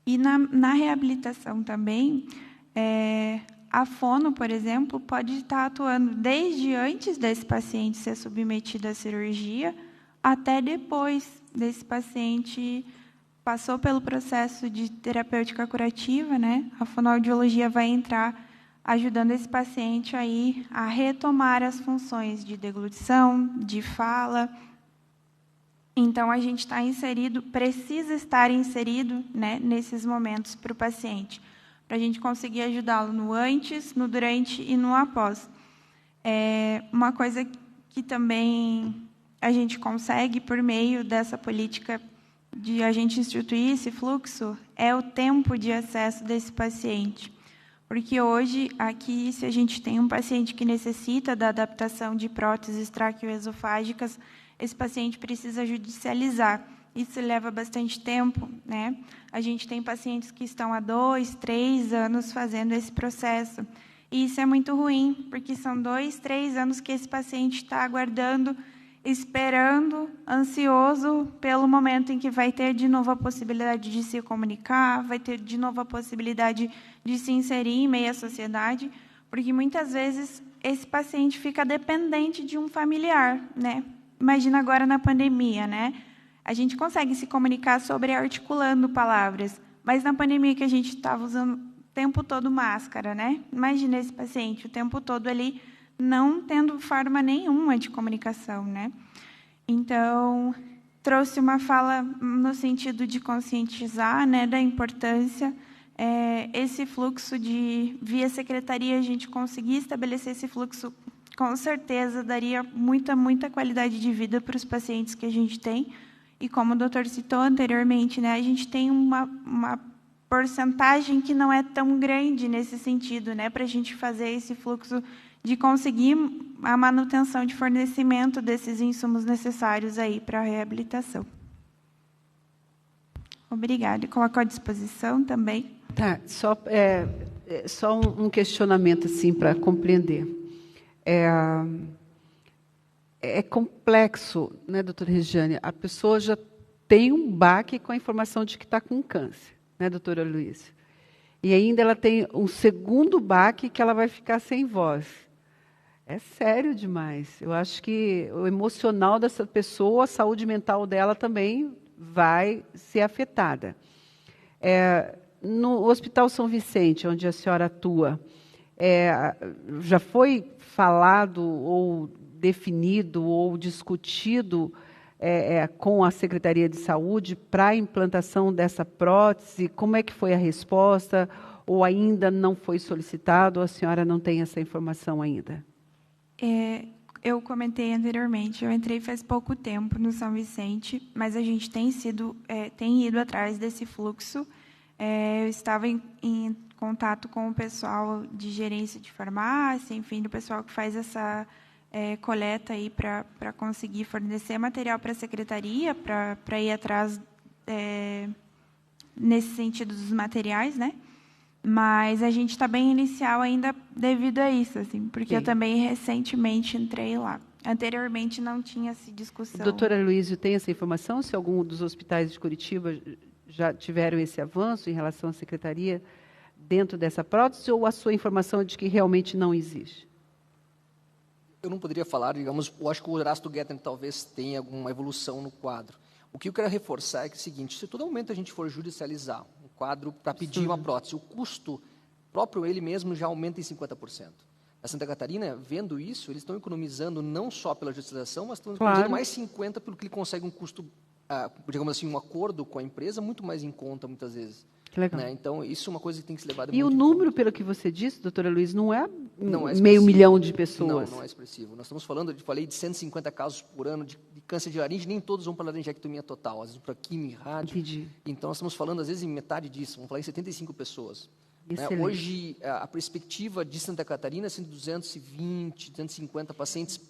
E na reabilitação também, a fono, por exemplo, pode estar atuando desde antes desse paciente ser submetido à cirurgia até depois desse paciente passou pelo processo de terapêutica curativa, né? A fonoaudiologia vai entrar ajudando esse paciente aí a retomar as funções de deglutição, de fala. Então, a gente está inserido, precisa estar inserido, né, nesses momentos para o paciente, para a gente conseguir ajudá-lo no antes, no durante e no após. Uma coisa que também a gente consegue, por meio dessa política de a gente instituir esse fluxo, é o tempo de acesso desse paciente. Porque hoje, aqui, se a gente tem um paciente que necessita da adaptação de próteses traqueoesofágicas, esse paciente precisa judicializar. Isso leva bastante tempo, né? A gente tem pacientes que estão há 2, 3 anos fazendo esse processo. E isso é muito ruim, porque são 2, 3 anos que esse paciente está aguardando, esperando, ansioso pelo momento em que vai ter de novo a possibilidade de se comunicar, vai ter de novo a possibilidade de se inserir em meio à sociedade, porque muitas vezes esse paciente fica dependente de um familiar, né? Imagina agora na pandemia, né? A gente consegue se comunicar articulando palavras, mas na pandemia que a gente estava usando o tempo todo máscara, né? Imagina esse paciente o tempo todo ali não tendo forma nenhuma de comunicação, né? Então, trouxe uma fala no sentido de conscientizar, né, da importância, esse fluxo de, via secretaria, a gente conseguir estabelecer esse fluxo, com certeza daria muita qualidade de vida para os pacientes que a gente tem. E como o doutor citou anteriormente, né, a gente tem uma porcentagem que não é tão grande nesse sentido, né, para a gente fazer esse fluxo de conseguir a manutenção de fornecimento desses insumos necessários aí para a reabilitação. Obrigada. Coloco à disposição também. Tá, só um questionamento assim para compreender. É complexo, né, doutora Regiane? A pessoa já tem um baque com a informação de que está com câncer, né, doutora Luísa? E ainda ela tem um segundo baque que ela vai ficar sem voz. É sério demais. Eu acho que o emocional dessa pessoa, a saúde mental dela também vai ser afetada. No Hospital São Vicente, onde a senhora atua, já foi falado ou definido ou discutido com a Secretaria de Saúde para a implantação dessa prótese? Como é que foi a resposta? Ou ainda não foi solicitado, ou a senhora não tem essa informação ainda? Eu comentei anteriormente, eu entrei faz pouco tempo no São Vicente, mas a gente tem ido atrás desse fluxo. Eu estava em contato com o pessoal de gerência de farmácia, enfim, do pessoal que faz essa coleta aí para conseguir fornecer material para a secretaria, para ir atrás nesse sentido dos materiais, né? Mas a gente está bem inicial ainda devido a isso, assim, porque Sim. eu também recentemente entrei lá. Anteriormente não tinha essa discussão. Doutora Luísio, tem essa informação? Se algum dos hospitais de Curitiba já tiveram esse avanço em relação à secretaria dentro dessa prótese, ou a sua informação é de que realmente não existe? Eu não poderia falar, digamos, eu acho que o Erasto Getter talvez tenha alguma evolução no quadro. O que eu quero reforçar é que é o seguinte: se todo momento a gente for judicializar um quadro para pedir uma prótese, o custo próprio ele mesmo já aumenta em 50%. A Santa Catarina, vendo isso, eles estão economizando não só pela judicialização, mas estão economizando mais 50% pelo que ele consegue um custo, digamos assim, um acordo com a empresa muito mais em conta, muitas vezes. Que legal. Né? Então, isso é uma coisa que tem que ser levada muito E o em número, conta. pelo que você disse, doutora Luiz, não é Não é meio expressivo. milhão de pessoas. Não é expressivo. Nós estamos falando, falei de 150 casos por ano de câncer de laringe, nem todos vão para laringectomia total, às vezes para quimio e rádio. Entendi. Então, nós estamos falando, às vezes, em metade disso, vamos falar em 75 pessoas. Né? Excelente. Hoje, a perspectiva de Santa Catarina é sendo 220, 250 pacientes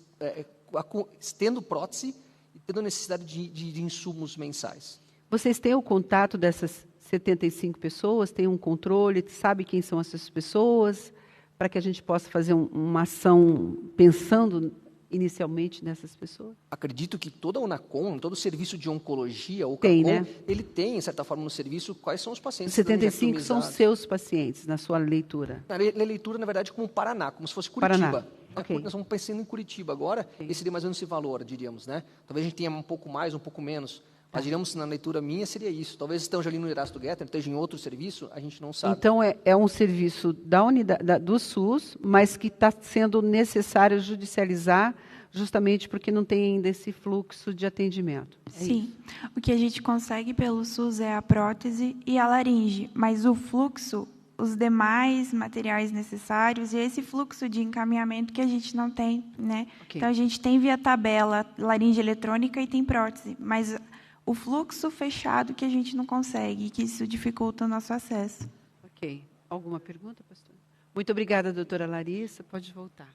tendo prótese e tendo necessidade de insumos mensais. Vocês têm o contato dessas 75 pessoas? Tem um controle? Sabe quem são essas pessoas? Para que a gente possa fazer uma ação pensando inicialmente nessas pessoas? Acredito que toda a Unacom, todo o serviço de oncologia, o Tem, CACOM, né? ele tem, de certa forma, no serviço, quais são os pacientes. Os 75 são laringectomizados. seus pacientes, na sua leitura. A leitura, na verdade, como Paraná, como se fosse Curitiba. Paraná. Ok. Nós estamos pensando em Curitiba agora, esse seria mais ou menos esse valor, diríamos, né? Talvez a gente tenha um pouco mais, um pouco menos, mas diríamos que na leitura minha seria isso. Talvez estejam ali no Erasto Getter, esteja em outro serviço, a gente não sabe. Então, é um serviço da unidade, do SUS, mas que está sendo necessário judicializar, justamente porque não tem ainda esse fluxo de atendimento. Sim. O que a gente consegue pelo SUS é a prótese e a laringe, mas o fluxo, os demais materiais necessários e esse fluxo de encaminhamento que a gente não tem, né? Ok. Então, a gente tem via tabela laringe eletrônica e tem prótese, mas o fluxo fechado que a gente não consegue, que isso dificulta o nosso acesso. Ok. Alguma pergunta, pastor? Muito obrigada, doutora Larissa. Pode voltar.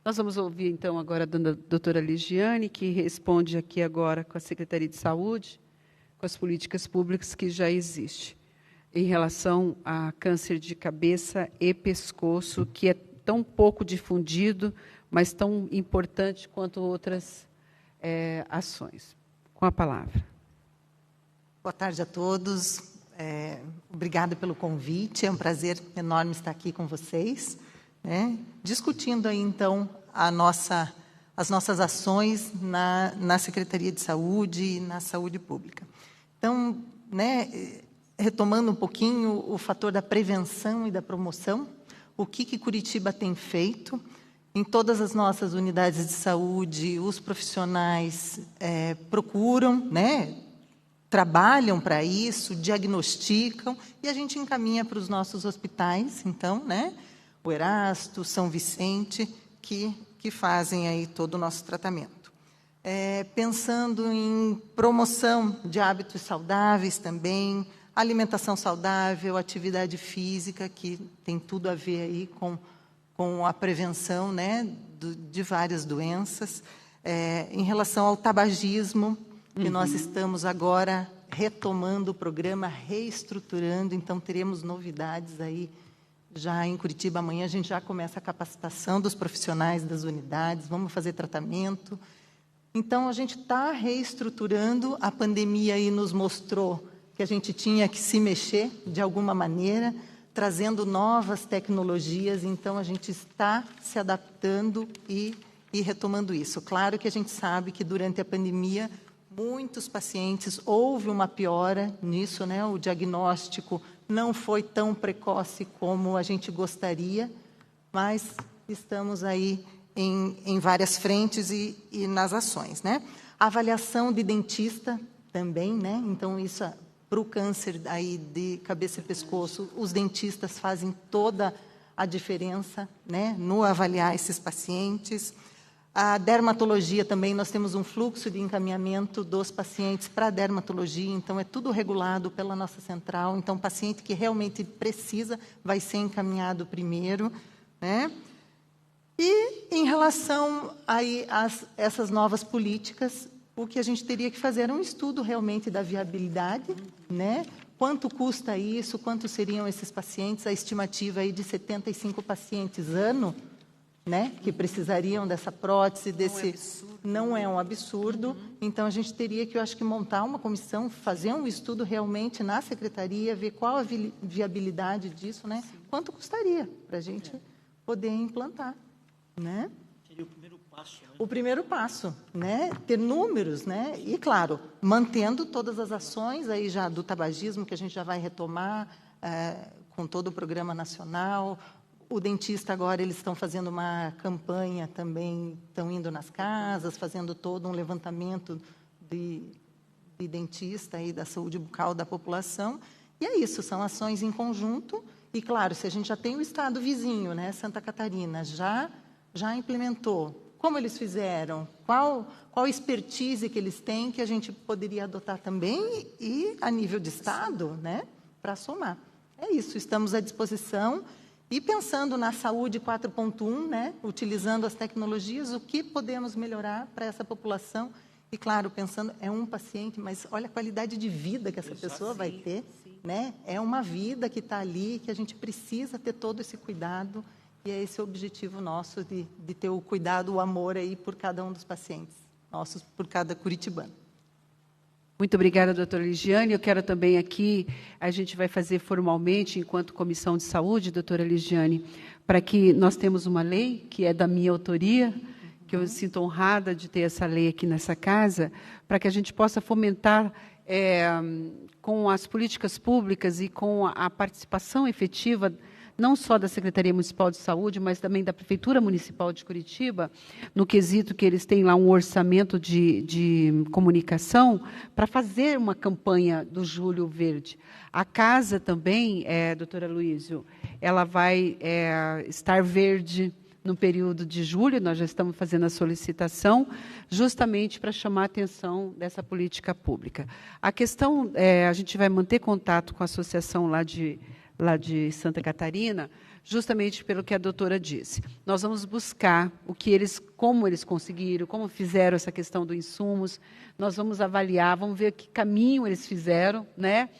Nós vamos ouvir, então, agora a doutora Ligiane, que responde aqui agora com a Secretaria de Saúde, com as políticas públicas que já existem, em relação a câncer de cabeça e pescoço, que é tão pouco difundido, mas tão importante quanto outras ações. Com a palavra. Boa tarde a todos. Obrigada pelo convite. É um prazer enorme estar aqui com vocês, né, discutindo aí, então, as nossas ações na Secretaria de Saúde e na saúde pública. Então, né, retomando um pouquinho o fator da prevenção e da promoção, o que Curitiba tem feito em todas as nossas unidades de saúde, os profissionais procuram, né, trabalham para isso, diagnosticam, e a gente encaminha para os nossos hospitais, então, né, o Erasto, São Vicente, que fazem aí todo o nosso tratamento. Pensando em promoção de hábitos saudáveis também, alimentação saudável, atividade física, que tem tudo a ver aí com a prevenção, né, de várias doenças. Em relação ao tabagismo, que nós estamos agora retomando o programa, reestruturando, então teremos novidades aí já em Curitiba. Amanhã a gente já começa a capacitação dos profissionais das unidades, vamos fazer tratamento. Então, a gente está reestruturando, a pandemia aí nos mostrou que a gente tinha que se mexer de alguma maneira, trazendo novas tecnologias, então a gente está se adaptando e retomando isso. Claro que a gente sabe que durante a pandemia muitos pacientes, houve uma piora nisso, né? O diagnóstico não foi tão precoce como a gente gostaria, mas estamos aí em várias frentes e nas ações, né? A avaliação de dentista também, né? Então, isso para o câncer aí de cabeça e pescoço, os dentistas fazem toda a diferença, né? No avaliar esses pacientes. A dermatologia também, nós temos um fluxo de encaminhamento dos pacientes para a dermatologia, então é tudo regulado pela nossa central, então o paciente que realmente precisa vai ser encaminhado primeiro, né? E em relação aí a essas novas políticas, o que a gente teria que fazer é um estudo realmente da viabilidade, né? Quanto custa isso, quanto seriam esses pacientes, a estimativa aí de 75 pacientes ano, né, que precisariam dessa prótese, não é um absurdo. Então a gente teria que, eu acho que montar uma comissão, fazer um estudo realmente na secretaria, ver qual a viabilidade disso, né? Quanto custaria para a gente poder implantar, né? Seria o primeiro passo, né? O primeiro passo, né? Ter números, né? E claro, mantendo todas as ações aí já do tabagismo que a gente já vai retomar com todo o programa nacional. O dentista agora, eles estão fazendo uma campanha também, estão indo nas casas, fazendo todo um levantamento de dentista e da saúde bucal da população. E é isso, são ações em conjunto. E, claro, se a gente já tem o estado vizinho, né, Santa Catarina, já implementou, como eles fizeram, qual expertise que eles têm que a gente poderia adotar também e a nível de estado, né, para somar. É isso, estamos à disposição. E pensando na saúde 4.1, né, utilizando as tecnologias, o que podemos melhorar para essa população? E, claro, pensando, é um paciente, mas olha a qualidade de vida que essa pessoa vai ter, né? É uma vida que está ali, que a gente precisa ter todo esse cuidado, e é esse o objetivo nosso, de ter o cuidado, o amor aí por cada um dos pacientes nossos, por cada curitibano. Muito obrigada, doutora Ligiane. Eu quero também aqui, a gente vai fazer formalmente, enquanto Comissão de Saúde, doutora Ligiane, para que nós temos uma lei, que é da minha autoria, que eu me sinto honrada de ter essa lei aqui nessa casa, para que a gente possa fomentar, com as políticas públicas e com a participação efetiva, não só da Secretaria Municipal de Saúde, mas também da Prefeitura Municipal de Curitiba, no quesito que eles têm lá um orçamento de comunicação, para fazer uma campanha do Julho Verde. A casa também, doutora Luísio, ela vai estar verde no período de julho, nós já estamos fazendo a solicitação, justamente para chamar a atenção dessa política pública. A questão, a gente vai manter contato com a associação lá de Santa Catarina, justamente pelo que a doutora disse. Nós vamos buscar como eles conseguiram, como fizeram essa questão dos insumos, nós vamos avaliar, vamos ver que caminho eles fizeram, né?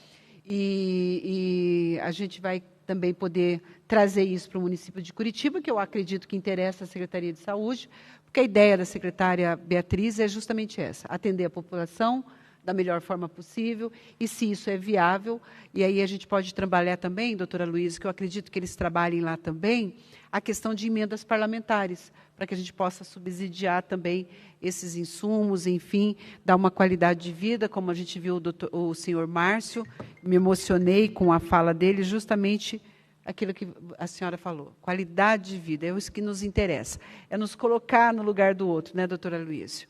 E a gente vai também poder trazer isso para o município de Curitiba, que eu acredito que interessa a Secretaria de Saúde, porque a ideia da secretária Beatriz é justamente essa, atender a população da melhor forma possível, e se isso é viável, e aí a gente pode trabalhar também, doutora Luísa, que eu acredito que eles trabalhem lá também, a questão de emendas parlamentares, para que a gente possa subsidiar também esses insumos, enfim, dar uma qualidade de vida, como a gente viu o senhor Márcio, me emocionei com a fala dele, justamente aquilo que a senhora falou, qualidade de vida, é isso que nos interessa, é nos colocar no lugar do outro, né, doutora Luísa?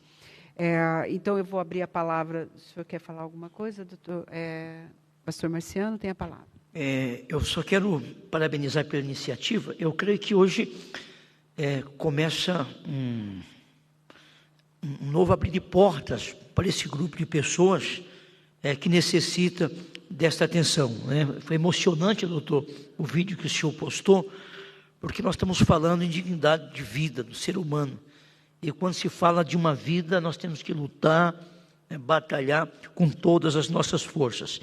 Então, eu vou abrir a palavra. O senhor quer falar alguma coisa, doutor? Pastor Marciano, tem a palavra. Eu só quero parabenizar pela iniciativa. Eu creio que hoje começa um novo abrir de portas para esse grupo de pessoas que necessita desta atenção, né? Foi emocionante, doutor, o vídeo que o senhor postou, porque nós estamos falando em dignidade de vida do ser humano. E quando se fala de uma vida, nós temos que lutar, batalhar com todas as nossas forças.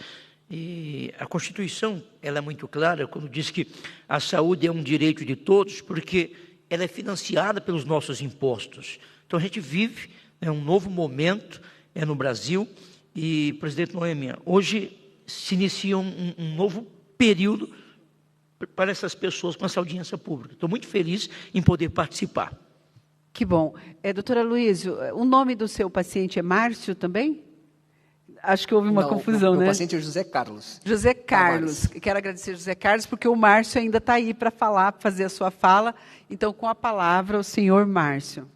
E a Constituição, ela é muito clara quando diz que a saúde é um direito de todos, porque ela é financiada pelos nossos impostos. Então a gente vive um novo momento no Brasil. E, presidente Noêmia, hoje se inicia um novo período para essas pessoas com essa audiência pública. Estou muito feliz em poder participar. Que bom. Doutora Luísio, o nome do seu paciente é Márcio também? Acho que houve uma confusão, né? Meu paciente é José Carlos. José Carlos. Quero agradecer José Carlos, porque o Márcio ainda está aí para falar, para fazer a sua fala. Então, com a palavra, o senhor Márcio.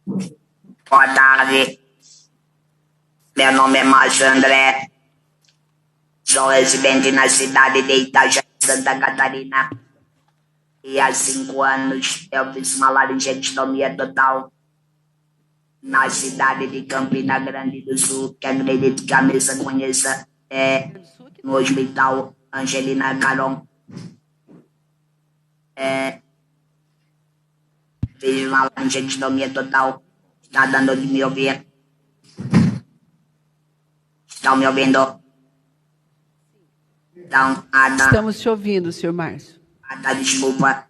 Boa tarde. Meu nome é Márcio André. Sou residente na cidade de Itajaí, Santa Catarina. E há 5 anos eu fiz uma laringectomia total na cidade de Campina Grande do Sul, que acredito que a mesa conheça, no Hospital Angelina Caron. Fiz uma laringectomia total. Está dando de me ouvir? Estão me ouvindo? Então, estamos te ouvindo, senhor Márcio. Desculpa.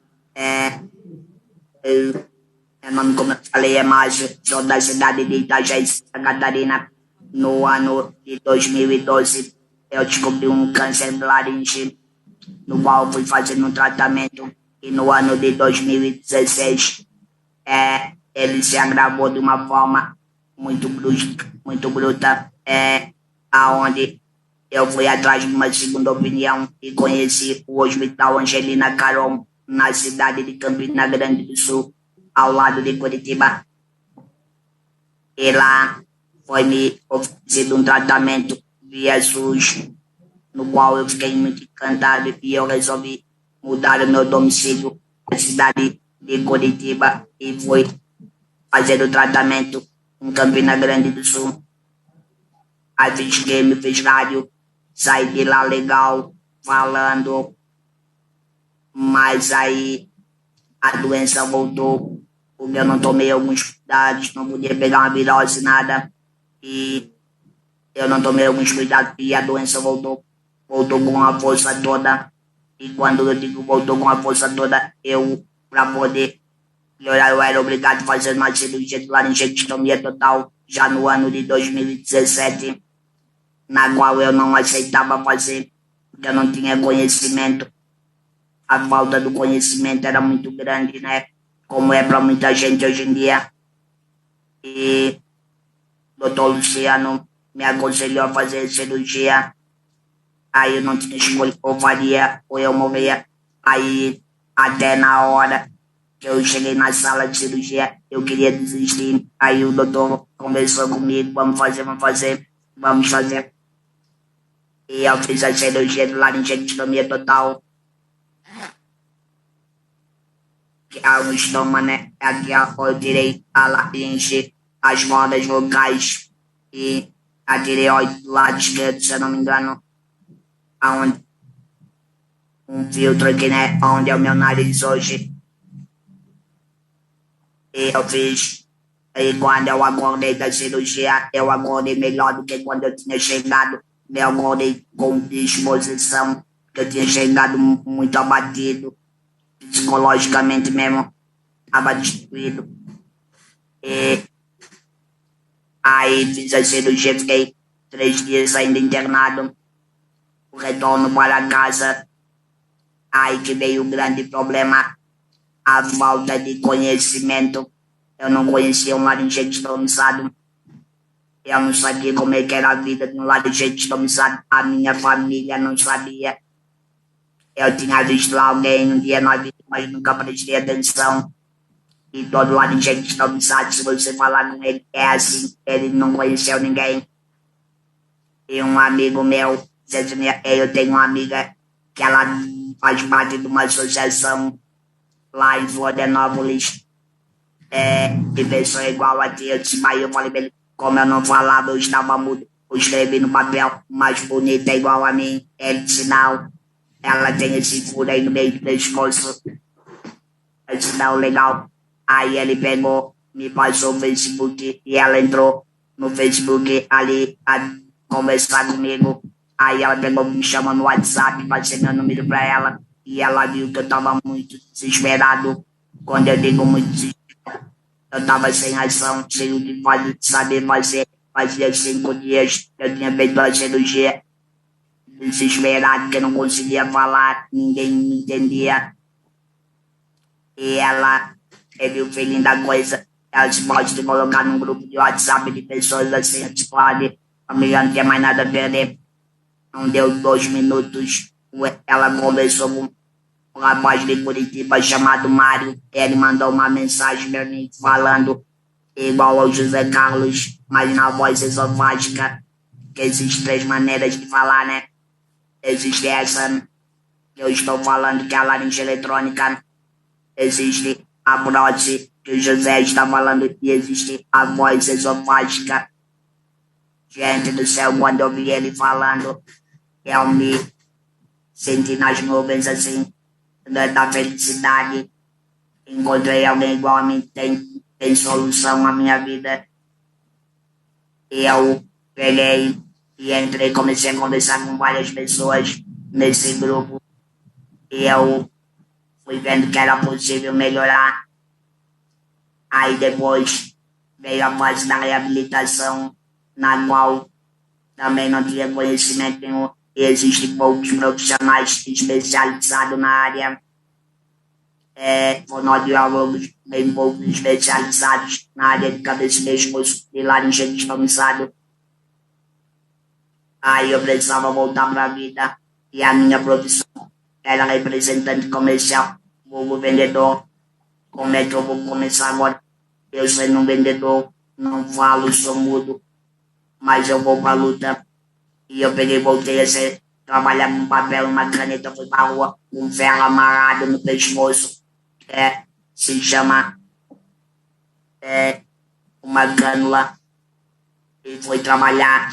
Meu nome, como eu falei, é Márcio. Sou da cidade de Itajaí, Santa Catarina. No ano de 2012, eu descobri um câncer de laringe, no qual fui fazendo um tratamento. E no ano de 2016, ele se agravou de uma forma muito bruta, aonde eu fui atrás de uma segunda opinião e conheci o Hospital Angelina Caron, na cidade de Campina Grande do Sul, ao lado de Curitiba. E lá foi-me oferecido um tratamento via SUS, no qual eu fiquei muito encantado e eu resolvi mudar o meu domicílio na cidade de Curitiba e fui fazer o tratamento em Campina Grande do Sul. Aí fiz game, fiz rádio, saí de lá legal, falando, mas aí a doença voltou, porque eu não tomei alguns cuidados, não podia pegar uma virose, nada, e eu não tomei alguns cuidados e a doença voltou com a força toda. E quando eu digo voltou com a força toda, para poder melhorar, eu era obrigado a fazer uma cirurgia de laringectomia total já no ano de 2017, na qual eu não aceitava fazer, porque eu não tinha conhecimento. A falta do conhecimento era muito grande, né? Como é para muita gente hoje em dia. E o doutor Luciano me aconselhou a fazer cirurgia. Aí eu não tinha escolha, ou faria ou eu morria. Aí, até na hora que eu cheguei na sala de cirurgia, eu queria desistir. Aí o doutor conversou comigo, vamos fazer. E eu fiz a cirurgia de laringectomia total. Que é o estômago, né? Aqui eu tirei a laringe, as cordas vocais e a tireoide do lado esquerdo, se eu não me engano. Aonde um filtro aqui, né? Onde é o meu nariz hoje. E eu fiz. E quando eu acordei da cirurgia, eu acordei melhor do que quando eu tinha chegado. Eu acordei com disposição, que eu tinha chegado muito abatido, psicologicamente mesmo, abatido. E aí fiz a cirurgia, fiquei 3 dias ainda internado. O retorno para casa, aí que veio o grande problema, a falta de conhecimento. Eu não conhecia um laringectomizado. Eu não sabia como é que era a vida de um laringectomizado. A minha família não sabia. Eu tinha visto lá alguém um dia na vida, mas nunca prestei atenção. E todo laringectomizado, se você falar com ele, é assim. Ele não conheceu ninguém. E um amigo meu, eu tenho uma amiga que ela faz parte de uma associação lá em Florianópolis, de pessoa igual a ti. Eu disse, mas eu falei pra ele, como eu não falava, eu estava mudo. Eu escrevi no papel, mais bonita igual a mim. Ele disse, não, ela tem esse furo aí no meio do pescoço. Eu disse, não, legal. Aí ele pegou, me passou o Facebook e ela entrou no Facebook ali a conversar comigo. Aí ela pegou, me chamou no WhatsApp, passei meu número para ela. E ela viu que eu estava muito desesperado. Quando eu digo muito desesperado, eu estava sem ação, sem o que saber fazer fazia 5 dias que eu tinha feito a cirurgia. Desesperado, que eu não conseguia falar, ninguém me entendia. E ela teve o feeling da coisa. Ela se pode colocar num grupo de WhatsApp de pessoas assim, pode, a mulher não tinha mais nada a perder. Não deu 2 minutos, ela conversou com um rapaz de Curitiba chamado Mário. Ele mandou uma mensagem pra mim falando igual ao José Carlos, mas na voz esofágica, que existem 3 maneiras de falar, né? Existe essa que eu estou falando, que é a laringe eletrônica. Existe a prótese, que o José está falando, e existe a voz esofágica. Gente do céu, quando eu vi ele falando, eu me senti nas nuvens, assim, da felicidade. Encontrei alguém igual a mim, tem solução na minha vida. E eu peguei e entrei, comecei a conversar com várias pessoas nesse grupo. E eu fui vendo que era possível melhorar. Aí depois veio a fase da reabilitação, na qual também não tinha conhecimento nenhum. E existem poucos profissionais especializados na área. Fonoaudiólogos bem poucos especializados na área de cabeça e pescoço e laringe descomisado. Aí eu precisava voltar para a vida, e a minha profissão era representante comercial, vulgo vendedor. Como é que eu vou começar agora? Eu sou um vendedor, não falo, sou mudo, mas eu vou para a luta. E eu peguei, voltei a trabalhar com papel, uma caneta, fui para a rua, com um ferro amarrado no pescoço, se chama uma cânula, e fui trabalhar.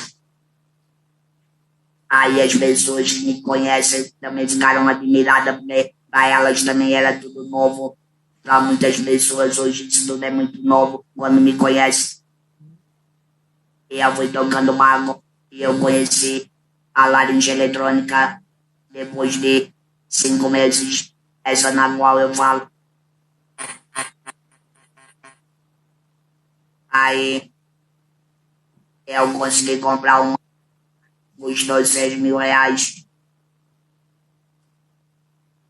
Aí as pessoas que me conhecem também ficaram admiradas, porque para elas também era tudo novo. Para muitas pessoas hoje isso tudo é muito novo quando me conhecem. E eu fui tocando barco e eu conheci a laringe eletrônica depois de 5 meses, essa na qual eu falo. Aí eu consegui comprar uma, custou 6 mil reais.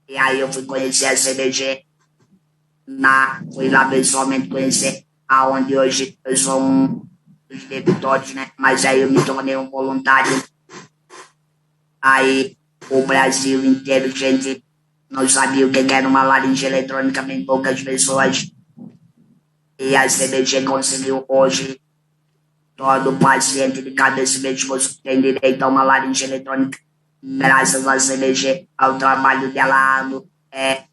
E aí eu fui conhecer a CBG, fui lá pessoalmente conhecer, aonde hoje eu sou um dos detentores, né? Mas aí eu me tornei um voluntário. Aí o Brasil inteiro, gente, não sabia o que era uma laringe eletrônica, bem poucas pessoas. E a CBG conseguiu hoje, todo paciente de cabeça e pescoço tem direito a uma laringe eletrônica, graças à CBG, ao trabalho dela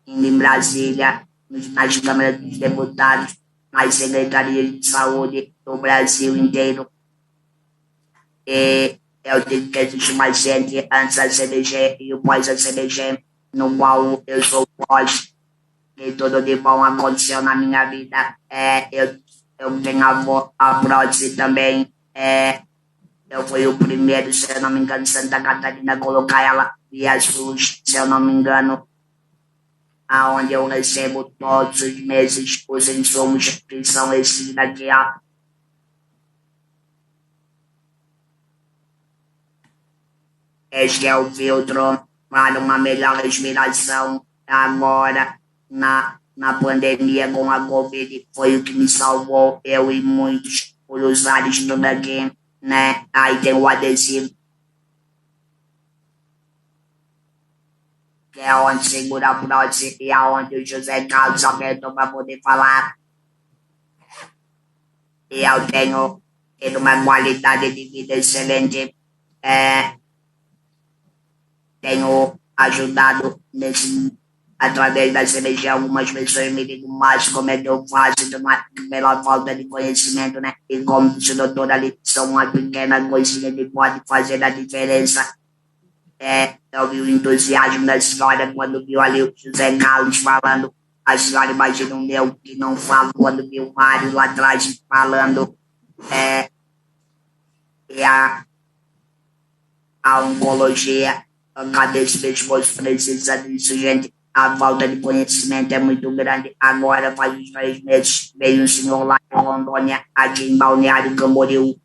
indo em Brasília, nas câmaras dos deputados, nas secretarias de saúde do Brasil inteiro. E eu digo que existe mais gente antes da CBG e o pós da CBG, no qual eu sou pós, e tudo de bom aconteceu na minha vida. Eu tenho a prótese também. Eu fui o primeiro, se eu não me engano, Santa Catarina, a colocar ela via SUS, se eu não me engano, aonde eu recebo todos os meses os insumos que são esses daqui, ó. Este é o filtro para uma melhor respiração. Agora, na pandemia com a Covid, foi o que me salvou, eu e muitos, por usar isso tudo aqui, né? Aí tem o adesivo, que é onde segura a prótese e aonde o José Carlos apertou para poder falar. E eu tenho uma qualidade de vida excelente. Tenho ajudado através da CBG, algumas pessoas me digam, mas como é que eu faço pela falta de conhecimento, né? E como disse o doutor ali, são uma pequena coisinha que pode fazer a diferença. Eu vi o entusiasmo da senhora quando viu ali o José Carlos falando. A senhora imagina um eu que não falo quando viu o Mário lá atrás falando. E a oncologia, a cabeça do pescoço precisa disso, gente. A falta de conhecimento é muito grande. Agora, faz uns 3 meses, veio um senhor lá em Rondônia, aqui em Balneário Camboriú,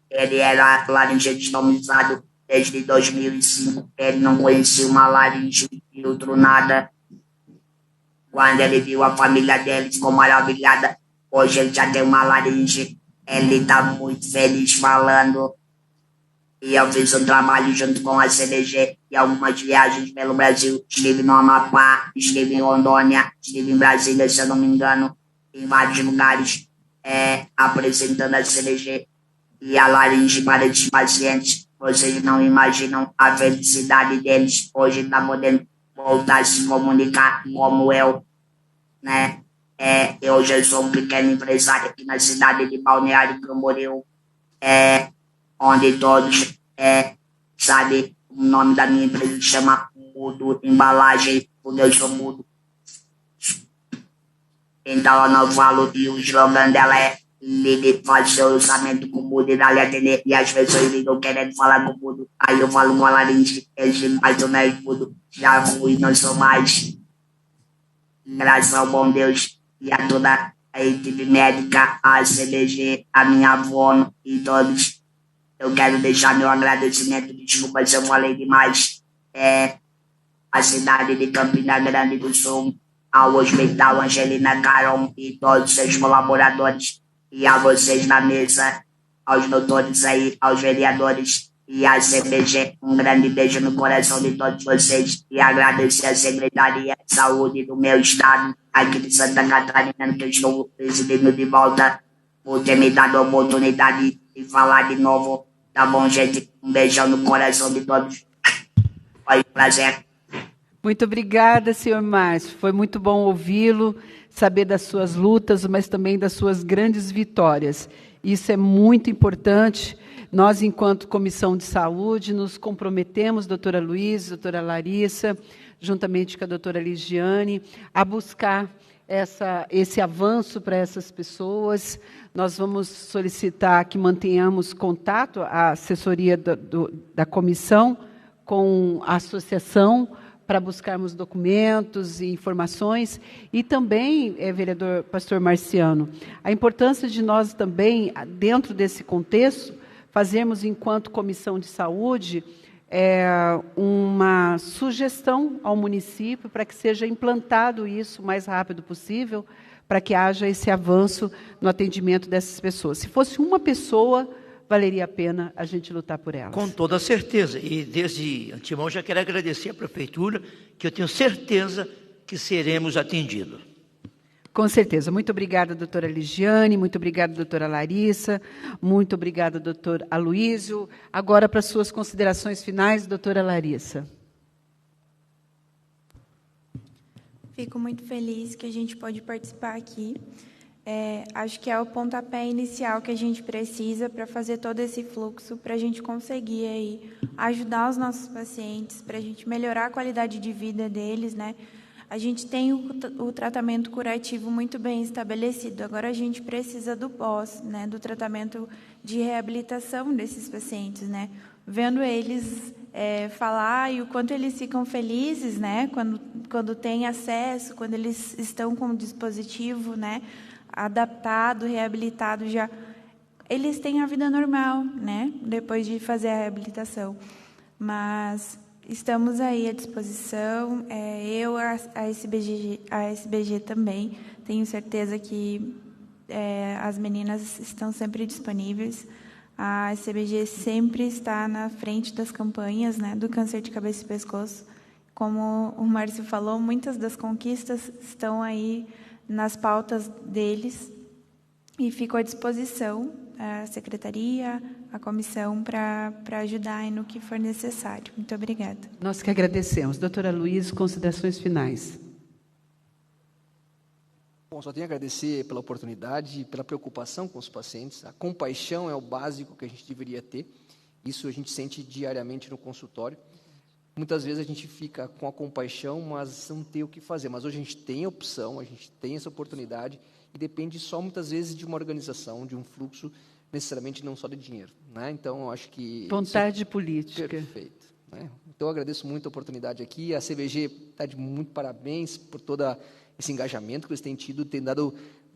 Ele era laringite traumatizado desde 2005. Ele não conhecia uma laringe e outro nada. Quando ele viu a família dele, ficou maravilhada. Hoje ele já tem uma laringe. Ele está muito feliz falando. E eu fiz um trabalho junto com a CBG e algumas viagens pelo Brasil. Estive no Amapá, estive em Rondônia, estive em Brasília, se eu não me engano, em vários lugares, apresentando a CBG e a laringe para esses pacientes. Vocês não imaginam a felicidade deles hoje está podendo voltar a se comunicar como eu, né? Eu já sou um pequeno empresário aqui na cidade de Balneário Camboriú, onde todos, sabe, o nome da minha empresa se chama Mudo Embalagem, porque eu sou mudo. Então eu não falo, e o slogan dela é ligue, faz seu orçamento com o mudo e dá-lhe atender. E as pessoas ligam querendo falar com o mudo. Aí eu falo com a laringe, eles mais ou menos mudo. Já fui, não sou mais. Graças ao bom Deus e a toda a equipe médica, a CBG, a minha avó e todos. Eu quero deixar meu agradecimento, desculpa se eu falei demais, a cidade de Campina Grande do Sul, ao Hospital Angelina Caron e todos os seus colaboradores, e a vocês na mesa, aos doutores aí, aos vereadores e à CBG. Um grande beijo no coração de todos vocês e agradecer à Secretaria de Saúde do meu estado, aqui de Santa Catarina, que eu estou presidindo de volta, por ter me dado a oportunidade de falar de novo. Tá bom, gente? Um beijão no coração de todos. Foi um prazer. Muito obrigada, senhor Márcio. Foi muito bom ouvi-lo, saber das suas lutas, mas também das suas grandes vitórias. Isso é muito importante. Nós, enquanto Comissão de Saúde, nos comprometemos, doutora Luiz, doutora Larissa, juntamente com a doutora Ligiane, a buscar esse avanço para essas pessoas. Nós vamos solicitar que mantenhamos contato, a assessoria da comissão, com a associação, para buscarmos documentos e informações, e também, vereador pastor Marciano, a importância de nós também, dentro desse contexto, fazermos, enquanto Comissão de Saúde, uma sugestão ao município para que seja implantado isso o mais rápido possível, para que haja esse avanço no atendimento dessas pessoas. Se fosse uma pessoa, valeria a pena a gente lutar por elas. Com toda certeza. E desde antemão já quero agradecer à Prefeitura, que eu tenho certeza que seremos atendidos. Com certeza. Muito obrigada, doutora Ligiane, muito obrigada, doutora Larissa, muito obrigada, doutor Aloísio. Agora, para suas considerações finais, doutora Larissa. Fico muito feliz que a gente pode participar aqui. Acho que é o pontapé inicial que a gente precisa para fazer todo esse fluxo, para a gente conseguir aí ajudar os nossos pacientes, para a gente melhorar a qualidade de vida deles, né? A gente tem o tratamento curativo muito bem estabelecido, agora a gente precisa do pós, né? Do tratamento de reabilitação desses pacientes, né? Vendo eles falar e o quanto eles ficam felizes, né? Quando têm acesso, quando eles estão com o dispositivo, né? Adaptado, reabilitado, já eles têm a vida normal, né? Depois de fazer a reabilitação. Mas estamos aí à disposição. A SBG também. Tenho certeza que as meninas estão sempre disponíveis. A SBG sempre está na frente das campanhas, né, do câncer de cabeça e pescoço. Como o Márcio falou, muitas das conquistas estão aí nas pautas deles, e fico à disposição, a secretaria, a comissão, para ajudar aí no que for necessário. Muito obrigada. Nós que agradecemos. Doutora Luiz, considerações finais. Bom, só tenho a agradecer pela oportunidade e pela preocupação com os pacientes. A compaixão é o básico que a gente deveria ter. Isso a gente sente diariamente no consultório. Muitas vezes a gente fica com a compaixão, mas não tem o que fazer. Mas hoje a gente tem a opção, a gente tem essa oportunidade, e depende só, muitas vezes, de uma organização, de um fluxo, necessariamente não só de dinheiro, né? Então, eu acho que... Vontade política. Perfeito, né? Então, eu agradeço muito a oportunidade aqui. A CBG está de muito parabéns por todo esse engajamento que eles têm tido, têm dado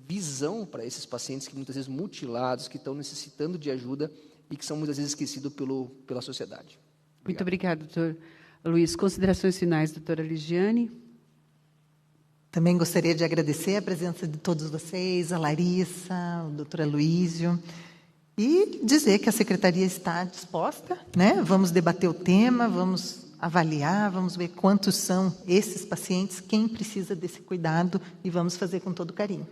visão para esses pacientes que, muitas vezes, mutilados, que estão necessitando de ajuda, e que são muitas vezes esquecidos pela sociedade. Obrigado. Muito obrigado, doutor Luiz. Considerações finais, doutora Ligiane. Também gostaria de agradecer a presença de todos vocês, a Larissa, o doutor Aloísio, e dizer que a Secretaria está disposta, né? Vamos debater o tema, vamos avaliar, vamos ver quantos são esses pacientes, quem precisa desse cuidado, e vamos fazer com todo carinho.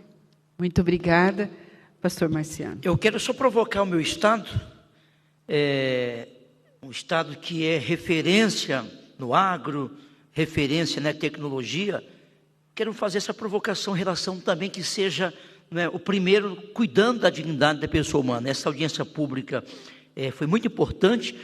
Muito obrigada. Pastor Marciano. Eu quero só provocar o meu estado, um estado que é referência no agro, referência na tecnologia. Quero fazer essa provocação em relação também que seja, né, o primeiro cuidando da dignidade da pessoa humana. Essa audiência pública foi muito importante,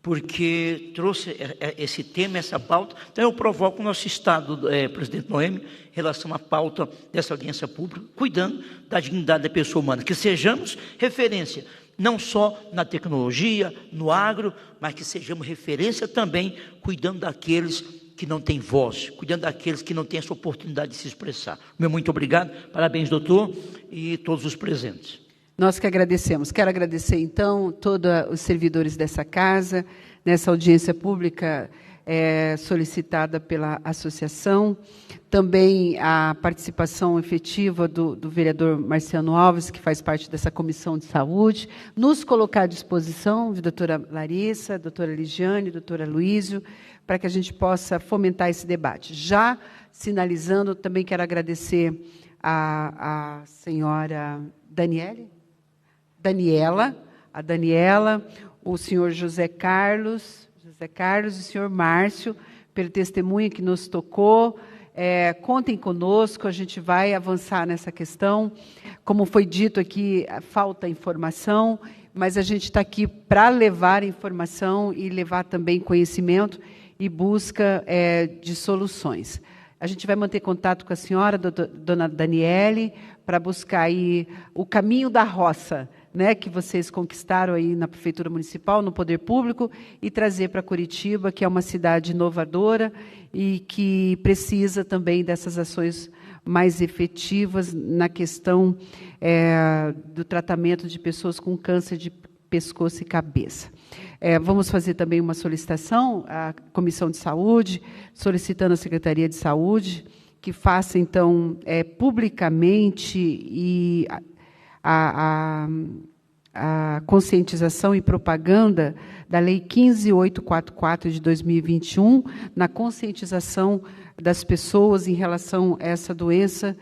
porque trouxe esse tema, essa pauta. Então, eu provoco o nosso Estado, presidente Noêmio, em relação à pauta dessa audiência pública, cuidando da dignidade da pessoa humana. Que sejamos referência, não só na tecnologia, no agro, mas que sejamos referência também, cuidando daqueles que não têm voz, cuidando daqueles que não têm essa oportunidade de se expressar. Meu muito obrigado, parabéns, doutor, e todos os presentes. Nós que agradecemos. Quero agradecer, então, todos os servidores dessa casa, nessa audiência pública solicitada pela associação, também a participação efetiva do vereador Marciano Alves, que faz parte dessa comissão de saúde, nos colocar à disposição, doutora Larissa, doutora Ligiane, doutora Aloísio, para que a gente possa fomentar esse debate. Já sinalizando, também quero agradecer a senhora a Daniela, o senhor José Carlos e o senhor Márcio, pelo testemunho que nos tocou. Contem conosco, a gente vai avançar nessa questão. Como foi dito aqui, falta informação, mas a gente está aqui para levar informação e levar também conhecimento e busca de soluções. A gente vai manter contato com a senhora, dona Daniele, para buscar aí o caminho da roça, né, que vocês conquistaram aí na Prefeitura Municipal, no Poder Público, e trazer para Curitiba, que é uma cidade inovadora e que precisa também dessas ações mais efetivas na questão do tratamento de pessoas com câncer de pescoço e cabeça. Vamos fazer também uma solicitação à Comissão de Saúde, solicitando à Secretaria de Saúde que faça, então, publicamente e a conscientização e propaganda da Lei 15.844 de 2021, na conscientização das pessoas em relação a essa doença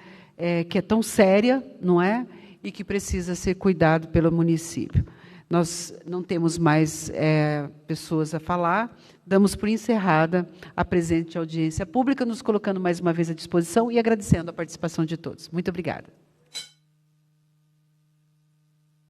que é tão séria, não é? E que precisa ser cuidado pelo município. Nós não temos mais pessoas a falar, damos por encerrada a presente audiência pública, nos colocando mais uma vez à disposição e agradecendo a participação de todos. Muito obrigada.